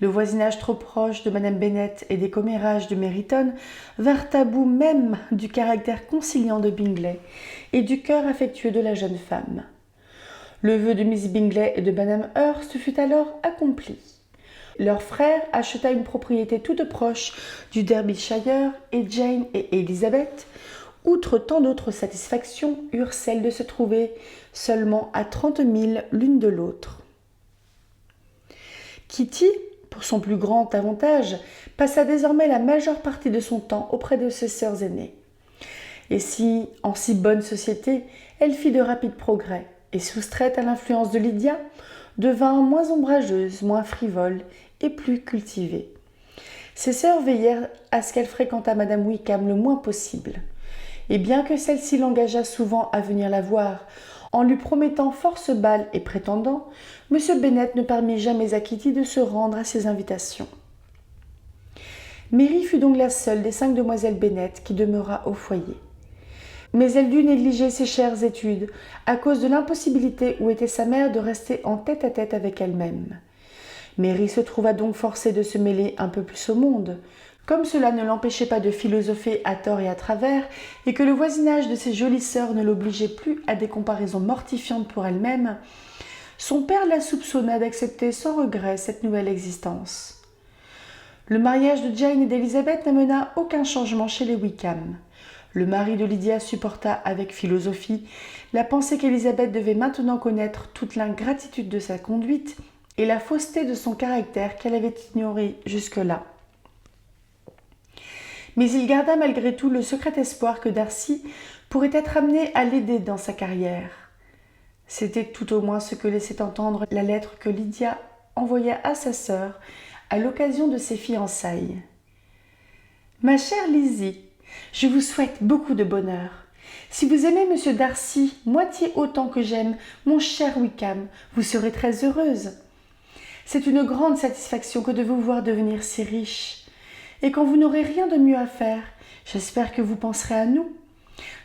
Le voisinage trop proche de Madame Bennet et des commérages de Meryton vinrent à bout même du caractère conciliant de Bingley et du cœur affectueux de la jeune femme. Le vœu de Miss Bingley et de Madame Hurst fut alors accompli. Leur frère acheta une propriété toute proche du Derbyshire et Jane et Élisabeth, outre tant d'autres satisfactions, eurent celle de se trouver seulement à 30 milles l'une de l'autre. Kitty, pour son plus grand avantage, passa désormais la majeure partie de son temps auprès de ses sœurs aînées. Et si, en si bonne société, elle fit de rapides progrès, et soustraite à l'influence de Lydia, devint moins ombrageuse, moins frivole et plus cultivée. Ses sœurs veillèrent à ce qu'elle fréquentât Madame Wickham le moins possible. Et bien que celle-ci l'engageât souvent à venir la voir, en lui promettant force bals et prétendants, M. Bennet ne permit jamais à Kitty de se rendre à ses invitations. Mary fut donc la seule des 5 demoiselles Bennet qui demeura au foyer. Mais elle dut négliger ses chères études à cause de l'impossibilité où était sa mère de rester en tête-à-tête avec elle-même. Mary se trouva donc forcée de se mêler un peu plus au monde, comme cela ne l'empêchait pas de philosopher à tort et à travers, et que le voisinage de ses jolies sœurs ne l'obligeait plus à des comparaisons mortifiantes pour elle-même. Son père la soupçonna d'accepter sans regret cette nouvelle existence. Le mariage de Jane et d'Elizabeth n'amena aucun changement chez les Wickham. Le mari de Lydia supporta avec philosophie la pensée qu'Élisabeth devait maintenant connaître toute l'ingratitude de sa conduite et la fausseté de son caractère qu'elle avait ignoré jusque-là. Mais il garda malgré tout le secret espoir que Darcy pourrait être amené à l'aider dans sa carrière. C'était tout au moins ce que laissait entendre la lettre que Lydia envoya à sa sœur à l'occasion de ses fiançailles. « Ma chère Lizzie, je vous souhaite beaucoup de bonheur. Si vous aimez M. Darcy moitié autant que j'aime mon cher Wickham, vous serez très heureuse. C'est une grande satisfaction que de vous voir devenir si riche. Et quand vous n'aurez rien de mieux à faire, j'espère que vous penserez à nous.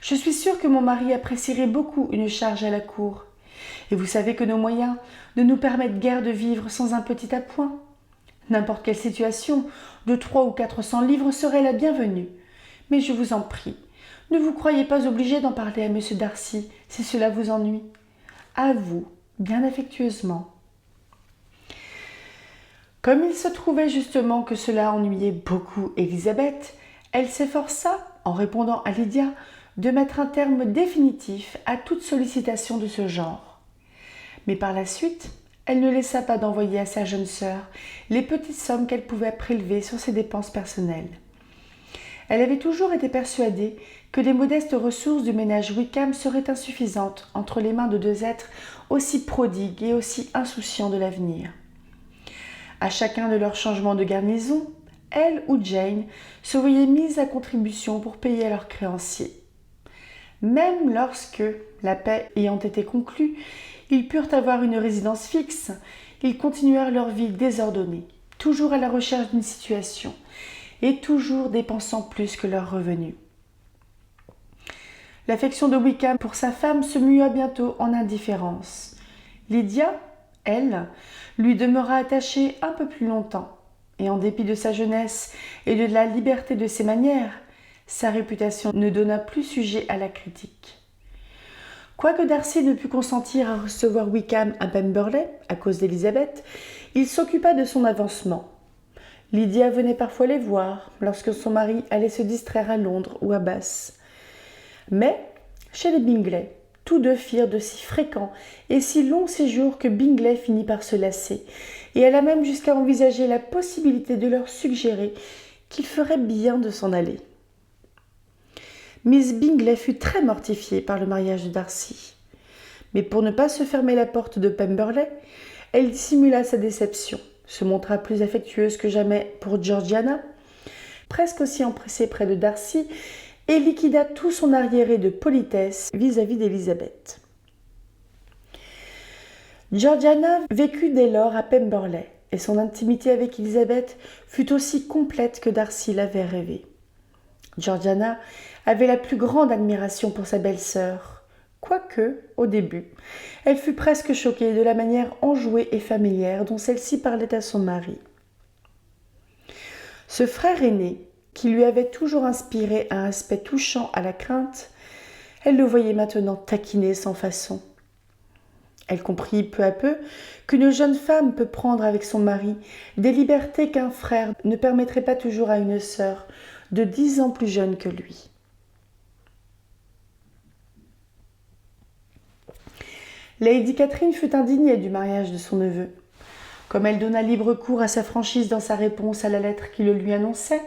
Je suis sûre que mon mari apprécierait beaucoup une charge à la cour. Et vous savez que nos moyens ne nous permettent guère de vivre sans un petit appoint. N'importe quelle situation de 300 ou 400 livres serait la bienvenue. Mais je vous en prie, ne vous croyez pas obligé d'en parler à M. Darcy si cela vous ennuie. À vous, bien affectueusement. Comme il se trouvait justement que cela ennuyait beaucoup Élisabeth, elle s'efforça, en répondant à Lydia, de mettre un terme définitif à toute sollicitation de ce genre. Mais par la suite, elle ne laissa pas d'envoyer à sa jeune sœur les petites sommes qu'elle pouvait prélever sur ses dépenses personnelles. Elle avait toujours été persuadée que les modestes ressources du ménage Wickham seraient insuffisantes entre les mains de deux êtres aussi prodigues et aussi insouciants de l'avenir. À chacun de leurs changements de garnison, elle ou Jane se voyaient mises à contribution pour payer leurs créanciers. Même lorsque, la paix ayant été conclue, ils purent avoir une résidence fixe, ils continuèrent leur vie désordonnée, toujours à la recherche d'une situation, et toujours dépensant plus que leurs revenus. L'affection de Wickham pour sa femme se mua bientôt en indifférence. Lydia, elle, lui demeura attachée un peu plus longtemps, et en dépit de sa jeunesse et de la liberté de ses manières, sa réputation ne donna plus sujet à la critique. Quoique Darcy ne pût consentir à recevoir Wickham à Pemberley à cause d'Élisabeth, il s'occupa de son avancement. Lydia venait parfois les voir lorsque son mari allait se distraire à Londres ou à Bath. Mais, chez les Bingley, tous deux firent de si fréquents et si longs séjours que Bingley finit par se lasser, et alla même jusqu'à envisager la possibilité de leur suggérer qu'il ferait bien de s'en aller. Miss Bingley fut très mortifiée par le mariage de Darcy. Mais pour ne pas se fermer la porte de Pemberley, elle dissimula sa déception, se montra plus affectueuse que jamais pour Georgiana, presque aussi empressée près de Darcy, et liquida tout son arriéré de politesse vis-à-vis d'Élisabeth. Georgiana vécut dès lors à Pemberley, et son intimité avec Élisabeth fut aussi complète que Darcy l'avait rêvé. Georgiana avait la plus grande admiration pour sa belle-sœur, quoique, au début, elle fut presque choquée de la manière enjouée et familière dont celle-ci parlait à son mari. Ce frère aîné, qui lui avait toujours inspiré un aspect touchant à la crainte, elle le voyait maintenant taquiner sans façon. Elle comprit peu à peu qu'une jeune femme peut prendre avec son mari des libertés qu'un frère ne permettrait pas toujours à une sœur de 10 ans plus jeune que lui. Lady Catherine fut indignée du mariage de son neveu. Comme elle donna libre cours à sa franchise dans sa réponse à la lettre qui le lui annonçait,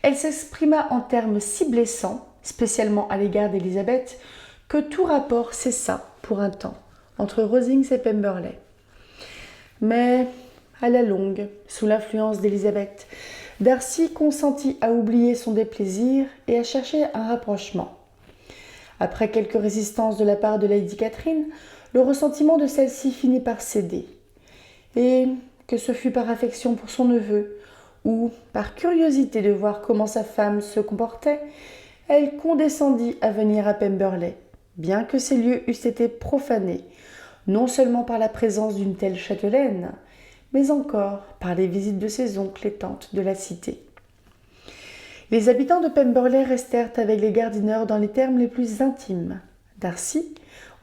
elle s'exprima en termes si blessants, spécialement à l'égard d'Élisabeth, que tout rapport cessa pour un temps entre Rosings et Pemberley. Mais, à la longue, sous l'influence d'Élisabeth, Darcy consentit à oublier son déplaisir et à chercher un rapprochement. Après quelques résistances de la part de Lady Catherine, le ressentiment de celle-ci finit par céder. Et que ce fût par affection pour son neveu, ou par curiosité de voir comment sa femme se comportait, elle condescendit à venir à Pemberley, bien que ces lieux eussent été profanés, non seulement par la présence d'une telle châtelaine, mais encore par les visites de ses oncles et tantes de la cité. Les habitants de Pemberley restèrent avec les Gardiner dans les termes les plus intimes. Darcy,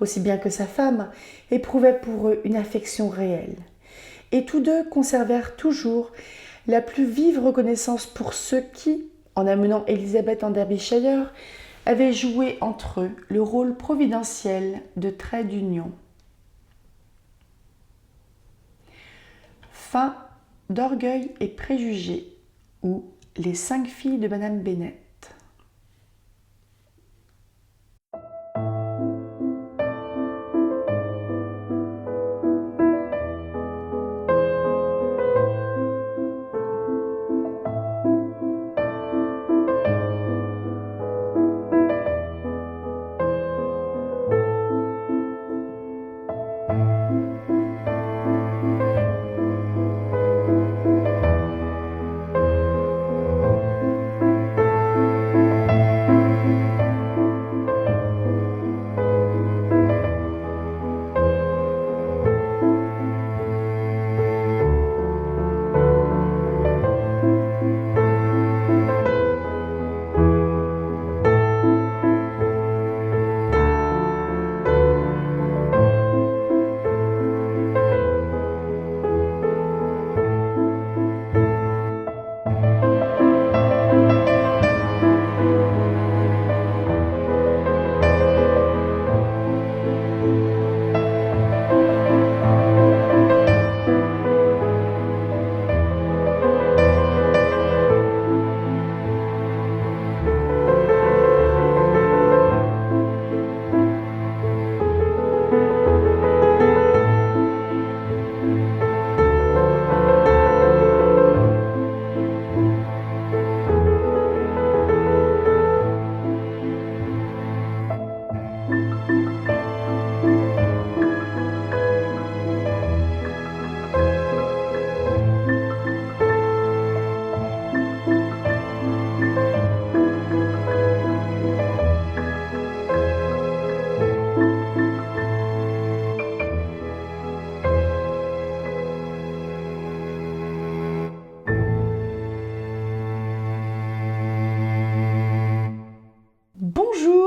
aussi bien que sa femme, éprouvait pour eux une affection réelle. Et tous deux conservèrent toujours la plus vive reconnaissance pour ceux qui, en amenant Élisabeth en Derbyshire, avaient joué entre eux le rôle providentiel de trait d'union. Fin d'Orgueil et préjugés, ou Les 5 filles de Madame Bennet.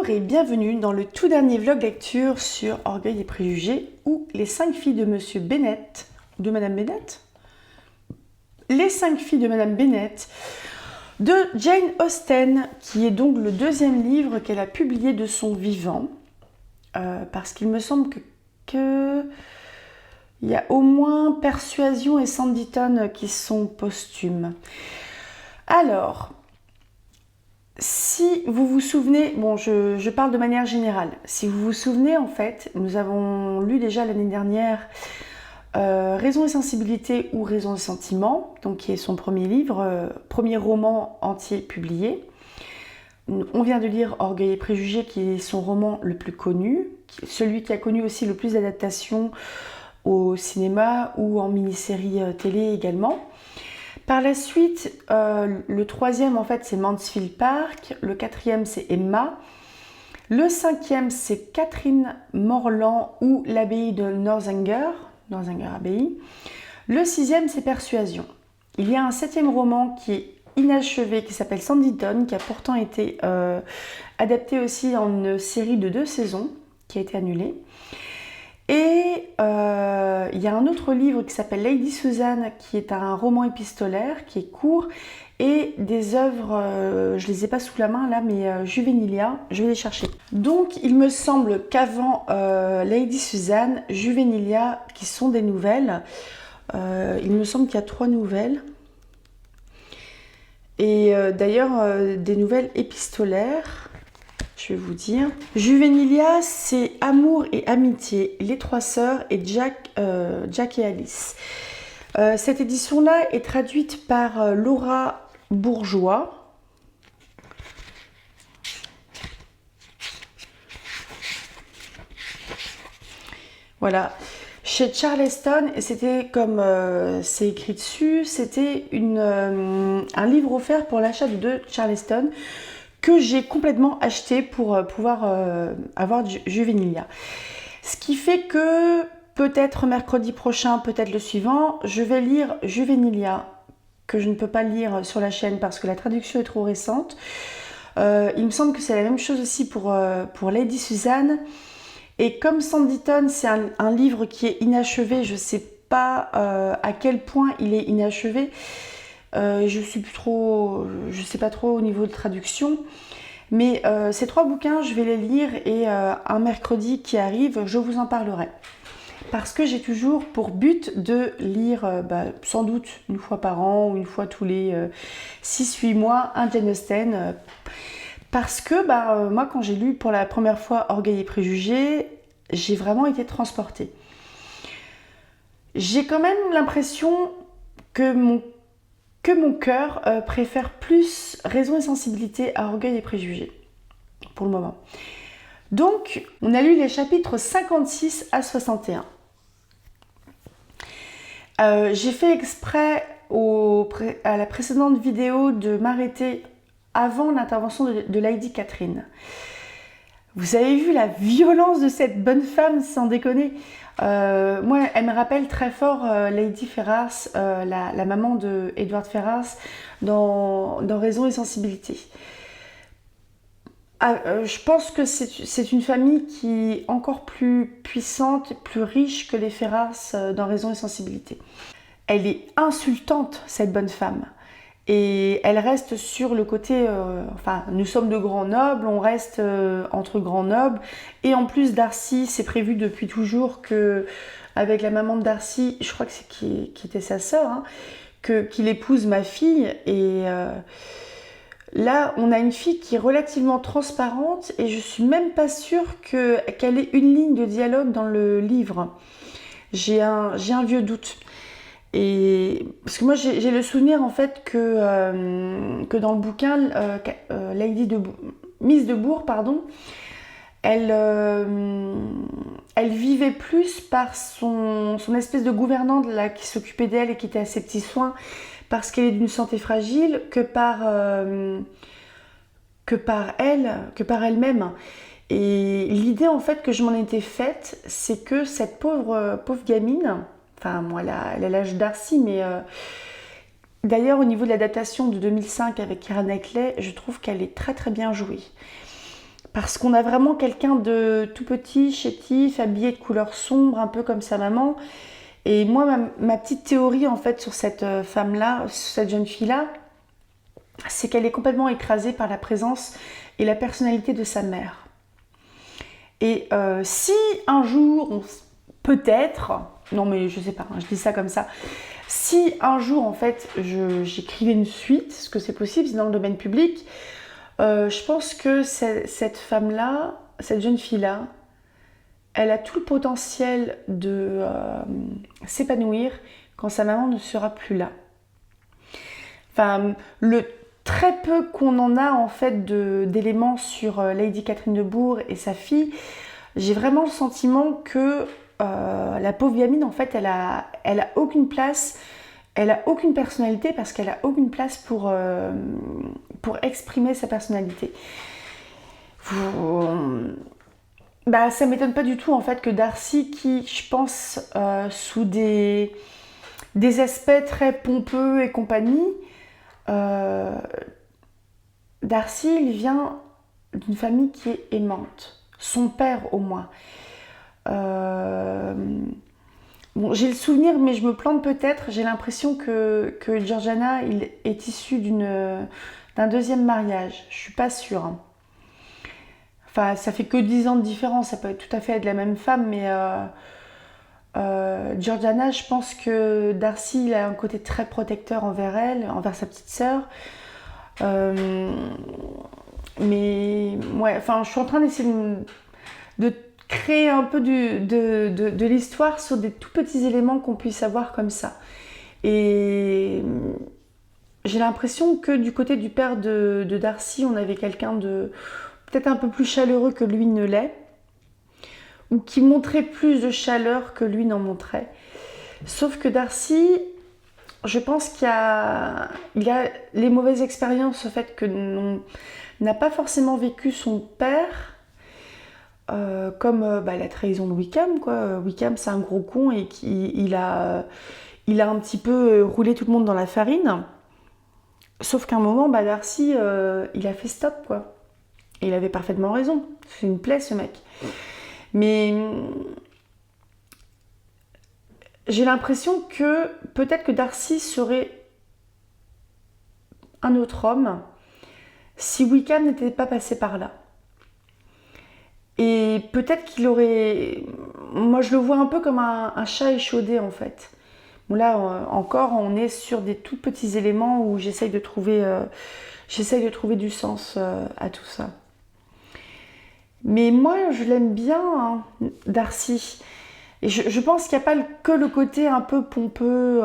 Bonjour et bienvenue dans le tout dernier vlog lecture sur Orgueil et Préjugés ou les 5 filles de Monsieur Bennett, de Madame Bennett. Les 5 filles de Madame Bennett de Jane Austen, qui est donc le deuxième livre qu'elle a publié de son vivant, parce qu'il me semble que il y a au moins Persuasion et Sanditon qui sont posthumes. Alors, si vous vous souvenez, bon, je parle de manière générale. Si vous vous souvenez, en fait, nous avons lu déjà l'année dernière Raison et sensibilité ou Raison et sentiment, donc qui est son premier livre, premier roman entier publié. On vient de lire Orgueil et Préjugés, qui est son roman le plus connu, celui qui a connu aussi le plus d'adaptations au cinéma ou en mini-série télé également. Par la suite, le troisième, en fait, c'est Mansfield Park. Le quatrième, c'est Emma. Le cinquième, c'est Catherine Morland ou l'abbaye de Northanger Abbey. Le sixième, c'est Persuasion. Il y a un septième roman qui est inachevé, qui s'appelle Sanditon, qui a pourtant été adapté aussi en une série de 2 saisons, qui a été annulée. Et il y a un autre livre qui s'appelle Lady Susan, qui est un roman épistolaire, qui est court, et des œuvres, je ne les ai pas sous la main là, mais Juvenilia, je vais les chercher. Donc il me semble qu'avant Lady Susan, Juvenilia, qui sont des nouvelles, il me semble qu'il y a 3 nouvelles. Et d'ailleurs, des nouvelles épistolaires. Je vais vous dire. Juvenilia, c'est Amour et Amitié, les 3 sœurs et Jack et Alice. Cette édition-là est traduite par Laura Bourgeois. Voilà. Chez Charleston, et c'était comme c'est écrit dessus, c'était un livre offert pour l'achat de 2 Charleston, que j'ai complètement acheté pour pouvoir avoir du Juvenilia. Ce qui fait que peut-être mercredi prochain, peut-être le suivant, je vais lire Juvenilia, que je ne peux pas lire sur la chaîne parce que la traduction est trop récente. Il me semble que c'est la même chose aussi pour Lady Susan. Et comme Sanditon, c'est un livre qui est inachevé, je ne sais pas à quel point il est inachevé. Je sais pas trop au niveau de traduction, mais ces 3 bouquins, je vais les lire et un mercredi qui arrive, je vous en parlerai. Parce que j'ai toujours pour but de lire, sans doute une fois par an ou une fois tous les 6-8 mois, un Jane Austen. Parce que moi, quand j'ai lu pour la première fois Orgueil et Préjugés, j'ai vraiment été transportée. J'ai quand même l'impression que mon cœur préfère plus Raison et sensibilité à Orgueil et Préjugés, pour le moment. Donc, on a lu les chapitres 56 à 61. J'ai fait exprès à la précédente vidéo de m'arrêter avant l'intervention de Lady Catherine. Vous avez vu la violence de cette bonne femme, sans déconner. Moi, elle me rappelle très fort Lady Ferrars, la maman de Edward Ferrars, dans Raison et sensibilité. Je pense que c'est une famille qui est encore plus puissante, plus riche que les Ferrars dans Raison et sensibilité. Elle est insultante, cette bonne femme. Et elle reste sur le côté, nous sommes de grands nobles, on reste entre grands nobles. Et en plus, Darcy, c'est prévu depuis toujours que, avec la maman de Darcy, je crois que c'est qui était sa sœur, hein, qu'il épouse ma fille. Et là, on a une fille qui est relativement transparente et je suis même pas sûre qu'elle ait une ligne de dialogue dans le livre. J'ai un vieux doute. Et parce que moi j'ai le souvenir en fait que dans le bouquin Miss de Bourg, pardon, elle vivait plus par son espèce de gouvernante là qui s'occupait d'elle et qui était à ses petits soins parce qu'elle est d'une santé fragile que par elle-même. Et l'idée en fait que je m'en étais faite, c'est que cette pauvre gamine, enfin moi elle a l'âge Darcy, mais d'ailleurs au niveau de l'adaptation de 2005 avec Keira Knightley, je trouve qu'elle est très très bien jouée. parce qu'on a vraiment quelqu'un de tout petit, chétif, habillé de couleur sombre, un peu comme sa maman. Et moi, ma petite théorie en fait sur cette femme-là, sur cette jeune fille-là, c'est qu'elle est complètement écrasée par la présence et la personnalité de sa mère. Et si un jour, peut-être, non mais je sais pas, je dis ça comme ça, si un jour en fait j'écrivais une suite, ce que c'est possible, c'est dans le domaine public, je pense que cette femme-là, cette jeune fille-là, elle a tout le potentiel de s'épanouir quand sa maman ne sera plus là. Enfin, le très peu qu'on en a en fait d'éléments sur Lady Catherine de Bourgh et sa fille, j'ai vraiment le sentiment que la pauvre gamine en fait elle a aucune place, elle a aucune personnalité parce qu'elle a aucune place pour exprimer sa personnalité. Bah, ça m'étonne pas du tout en fait que Darcy, qui je pense sous des aspects très pompeux et compagnie, Darcy il vient d'une famille qui est aimante, son père au moins. Bon, j'ai le souvenir, mais je me plante peut-être, j'ai l'impression que Georgiana il est issu d'un deuxième mariage, je suis pas sûre. Hein. Enfin, ça fait que 10 ans de différence, ça peut tout à fait être la même femme, mais Georgiana, je pense que Darcy il a un côté très protecteur envers elle, envers sa petite sœur. Mais ouais, enfin, je suis en train d'essayer de créer un peu de l'histoire sur des tout petits éléments qu'on puisse avoir comme ça. Et j'ai l'impression que du côté du père de Darcy, on avait quelqu'un de peut-être un peu plus chaleureux que lui ne l'est, ou qui montrait plus de chaleur que lui n'en montrait. Sauf que Darcy, je pense qu'il y a les mauvaises expériences, au fait que n'a pas forcément vécu son père, comme la trahison de Wickham, quoi. Wickham, c'est un gros con et il a un petit peu roulé tout le monde dans la farine. Sauf qu'à un moment, Darcy, il a fait stop, quoi. Et il avait parfaitement raison. C'est une plaie, ce mec. Mais j'ai l'impression que peut-être que Darcy serait un autre homme si Wickham n'était pas passé par là. Et peut-être qu'il aurait... Moi, je le vois un peu comme un chat échaudé, en fait. Bon, là, encore, on est sur des tout petits éléments où j'essaye de trouver du sens à tout ça. Mais moi, je l'aime bien, hein, Darcy. Et je pense qu'il n'y a pas que le côté un peu pompeux,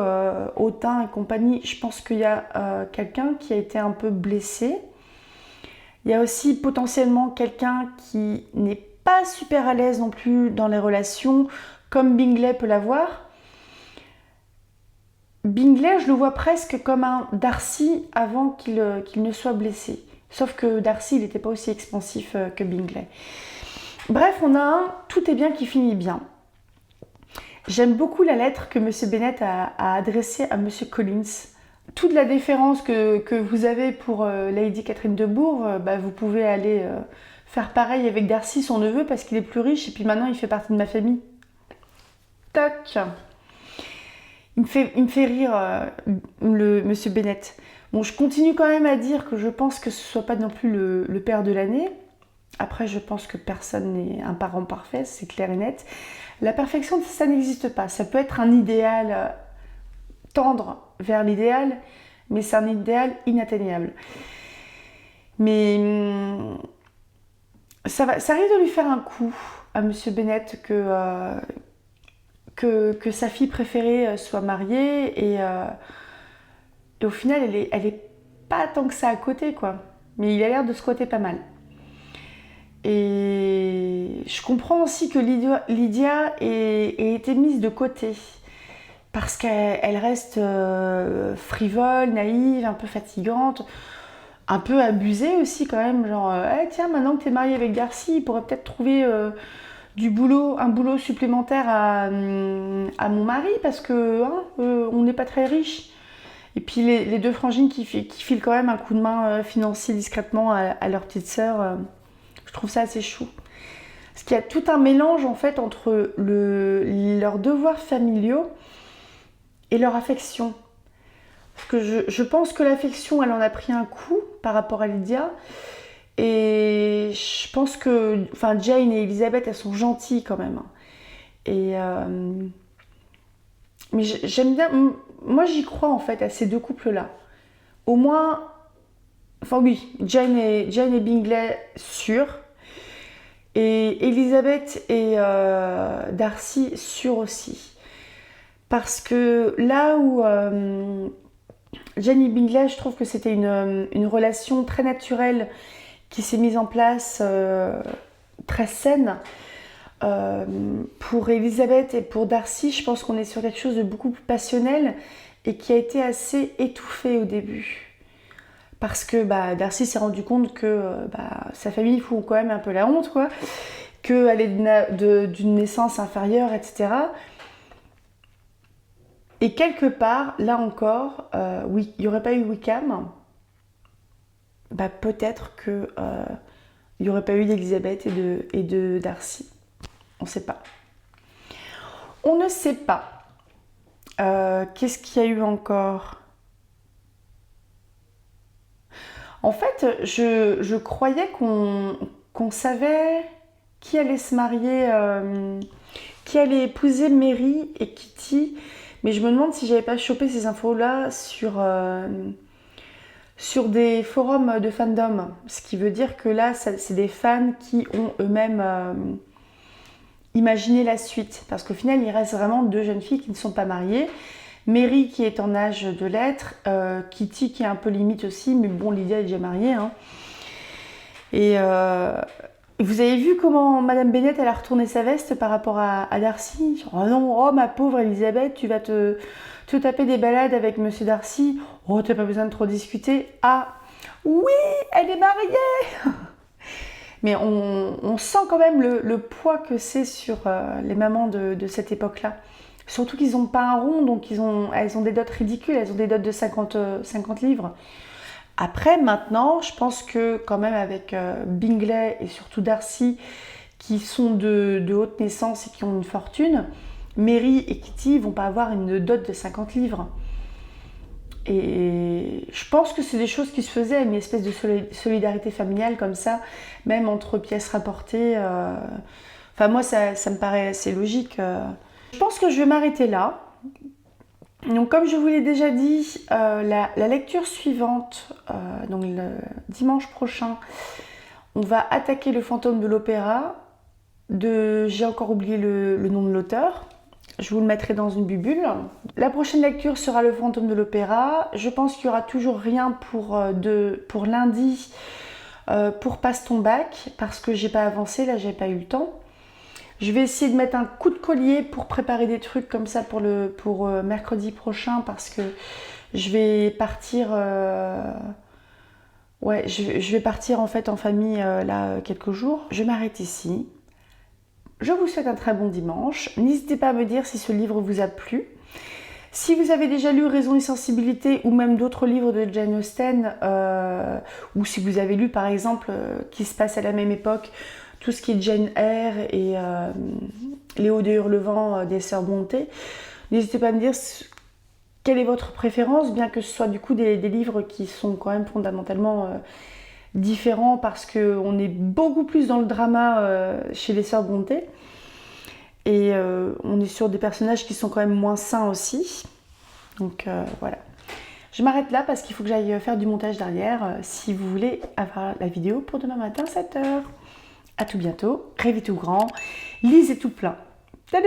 hautain et compagnie. Je pense qu'il y a quelqu'un qui a été un peu blessé. Il y a aussi potentiellement quelqu'un qui n'est pas super à l'aise non plus dans les relations, comme Bingley peut l'avoir. Bingley, je le vois presque comme un Darcy avant qu'il ne soit blessé. Sauf que Darcy, il n'était pas aussi expansif que Bingley. Bref, on a un « tout est bien qui finit bien ». J'aime beaucoup la lettre que M. Bennet a adressée à M. Collins. Toute la déférence que vous avez pour Lady Catherine de Bourgh, vous pouvez aller faire pareil avec Darcy, son neveu, parce qu'il est plus riche et puis maintenant il fait partie de ma famille. Toc. Il me fait rire, le M. Bennet. Bon, je continue quand même à dire que je pense que ce ne soit pas non plus le père de l'année. Après, je pense que personne n'est un parent parfait, c'est clair et net. La perfection, ça n'existe pas. Ça peut être un idéal tendre vers l'idéal, mais c'est un idéal inatteignable. Mais ça risque de lui faire un coup à M. Bennet que sa fille préférée soit mariée et au final, elle est pas tant que ça à côté, quoi. Mais il a l'air de squatter pas mal. Et je comprends aussi que Lydia ait été mise de côté parce qu'elle reste frivole, naïve, un peu fatigante, un peu abusée aussi quand même, genre tiens, maintenant que t'es mariée avec Darcy, il pourrait peut-être trouver un boulot supplémentaire à mon mari parce que on n'est pas très riche. Et puis les deux frangines qui filent quand même un coup de main financier discrètement à leur petite sœur. Je Je trouve ça assez chou. Parce qu'il y a tout un mélange en fait entre leurs devoirs familiaux et leur affection. Parce que je pense que l'affection, elle en a pris un coup par rapport à Lydia. Et je pense que Jane et Elizabeth, elles sont gentilles quand même. Et mais j'aime bien, moi j'y crois en fait à ces deux couples-là. Au moins, oui, Jane et Bingley, sûr. Et Elizabeth et Darcy, sûr aussi. Parce que là où Jane et Bingley, je trouve que c'était une relation très naturelle qui s'est mise en place, très saine. Pour Elizabeth et pour Darcy, je pense qu'on est sur quelque chose de beaucoup plus passionnel et qui a été assez étouffé au début. Parce que Darcy s'est rendu compte que sa famille fout quand même un peu la honte, quoi. Qu'elle est d'une naissance inférieure, etc. Et quelque part, là encore, oui, il n'y aurait pas eu Wickham, peut-être qu'il n'y aurait pas eu d'Elizabeth et de Darcy. On ne sait pas. On ne sait pas. Qu'est-ce qu'il y a eu encore ? En fait, je croyais qu'on savait qui allait se marier, qui allait épouser Mary et Kitty, mais je me demande si j'avais pas chopé ces infos-là sur des forums de fandom. Ce qui veut dire que là, c'est des fans qui ont eux-mêmes imaginé la suite. Parce qu'au final, il reste vraiment deux jeunes filles qui ne sont pas mariées. Mary qui est en âge de l'être, Kitty qui est un peu limite aussi, mais bon, Lydia est déjà mariée. Hein. Et vous avez vu comment Madame Bennet elle a retourné sa veste par rapport à Darcy. Genre, oh non, oh ma pauvre Elisabeth, tu vas te taper des balades avec Monsieur Darcy. Oh, t'as pas besoin de trop discuter. Ah, oui, elle est mariée. Mais on sent quand même le poids que c'est sur les mamans de cette époque-là. Surtout qu'ils n'ont pas un rond, donc elles ont des dots ridicules, elles ont des dots de 50 livres. Après, maintenant, je pense que quand même avec Bingley et surtout Darcy, qui sont de haute naissance et qui ont une fortune, Mary et Kitty vont pas avoir une dot de 50 livres. Et je pense que c'est des choses qui se faisaient, une espèce de solidarité familiale comme ça, même entre pièces rapportées. Moi, ça me paraît assez logique. Je pense que je vais m'arrêter là. Donc comme je vous l'ai déjà dit, la lecture suivante, donc le dimanche prochain, on va attaquer le fantôme de l'opéra. J'ai encore oublié le nom de l'auteur. Je vous le mettrai dans une bubule. La prochaine lecture sera le fantôme de l'opéra. Je pense qu'il n'y aura toujours rien pour lundi pour Passe ton bac, parce que j'ai pas avancé, là j'ai pas eu le temps. Je vais essayer de mettre un coup de collier pour préparer des trucs comme ça pour mercredi prochain, parce que je vais partir je vais partir en fait en famille là quelques jours. Je m'arrête ici. Je vous souhaite un très bon dimanche. N'hésitez pas à me dire si ce livre vous a plu. Si vous avez déjà lu Raison et sensibilité ou même d'autres livres de Jane Austen, ou si vous avez lu par exemple qui se passe à la même époque, tout ce qui est Jane Eyre et Léo de Hurlevent des Sœurs Brontë, n'hésitez pas à me dire quelle est votre préférence, bien que ce soit du coup des livres qui sont quand même fondamentalement différents, parce qu'on est beaucoup plus dans le drama chez les Sœurs Brontë. Et on est sur des personnages qui sont quand même moins sains aussi. Donc voilà. Je m'arrête là parce qu'il faut que j'aille faire du montage derrière si vous voulez avoir la vidéo pour demain matin 7h. À tout bientôt, rêvez tout grand, lisez tout plein. Salut!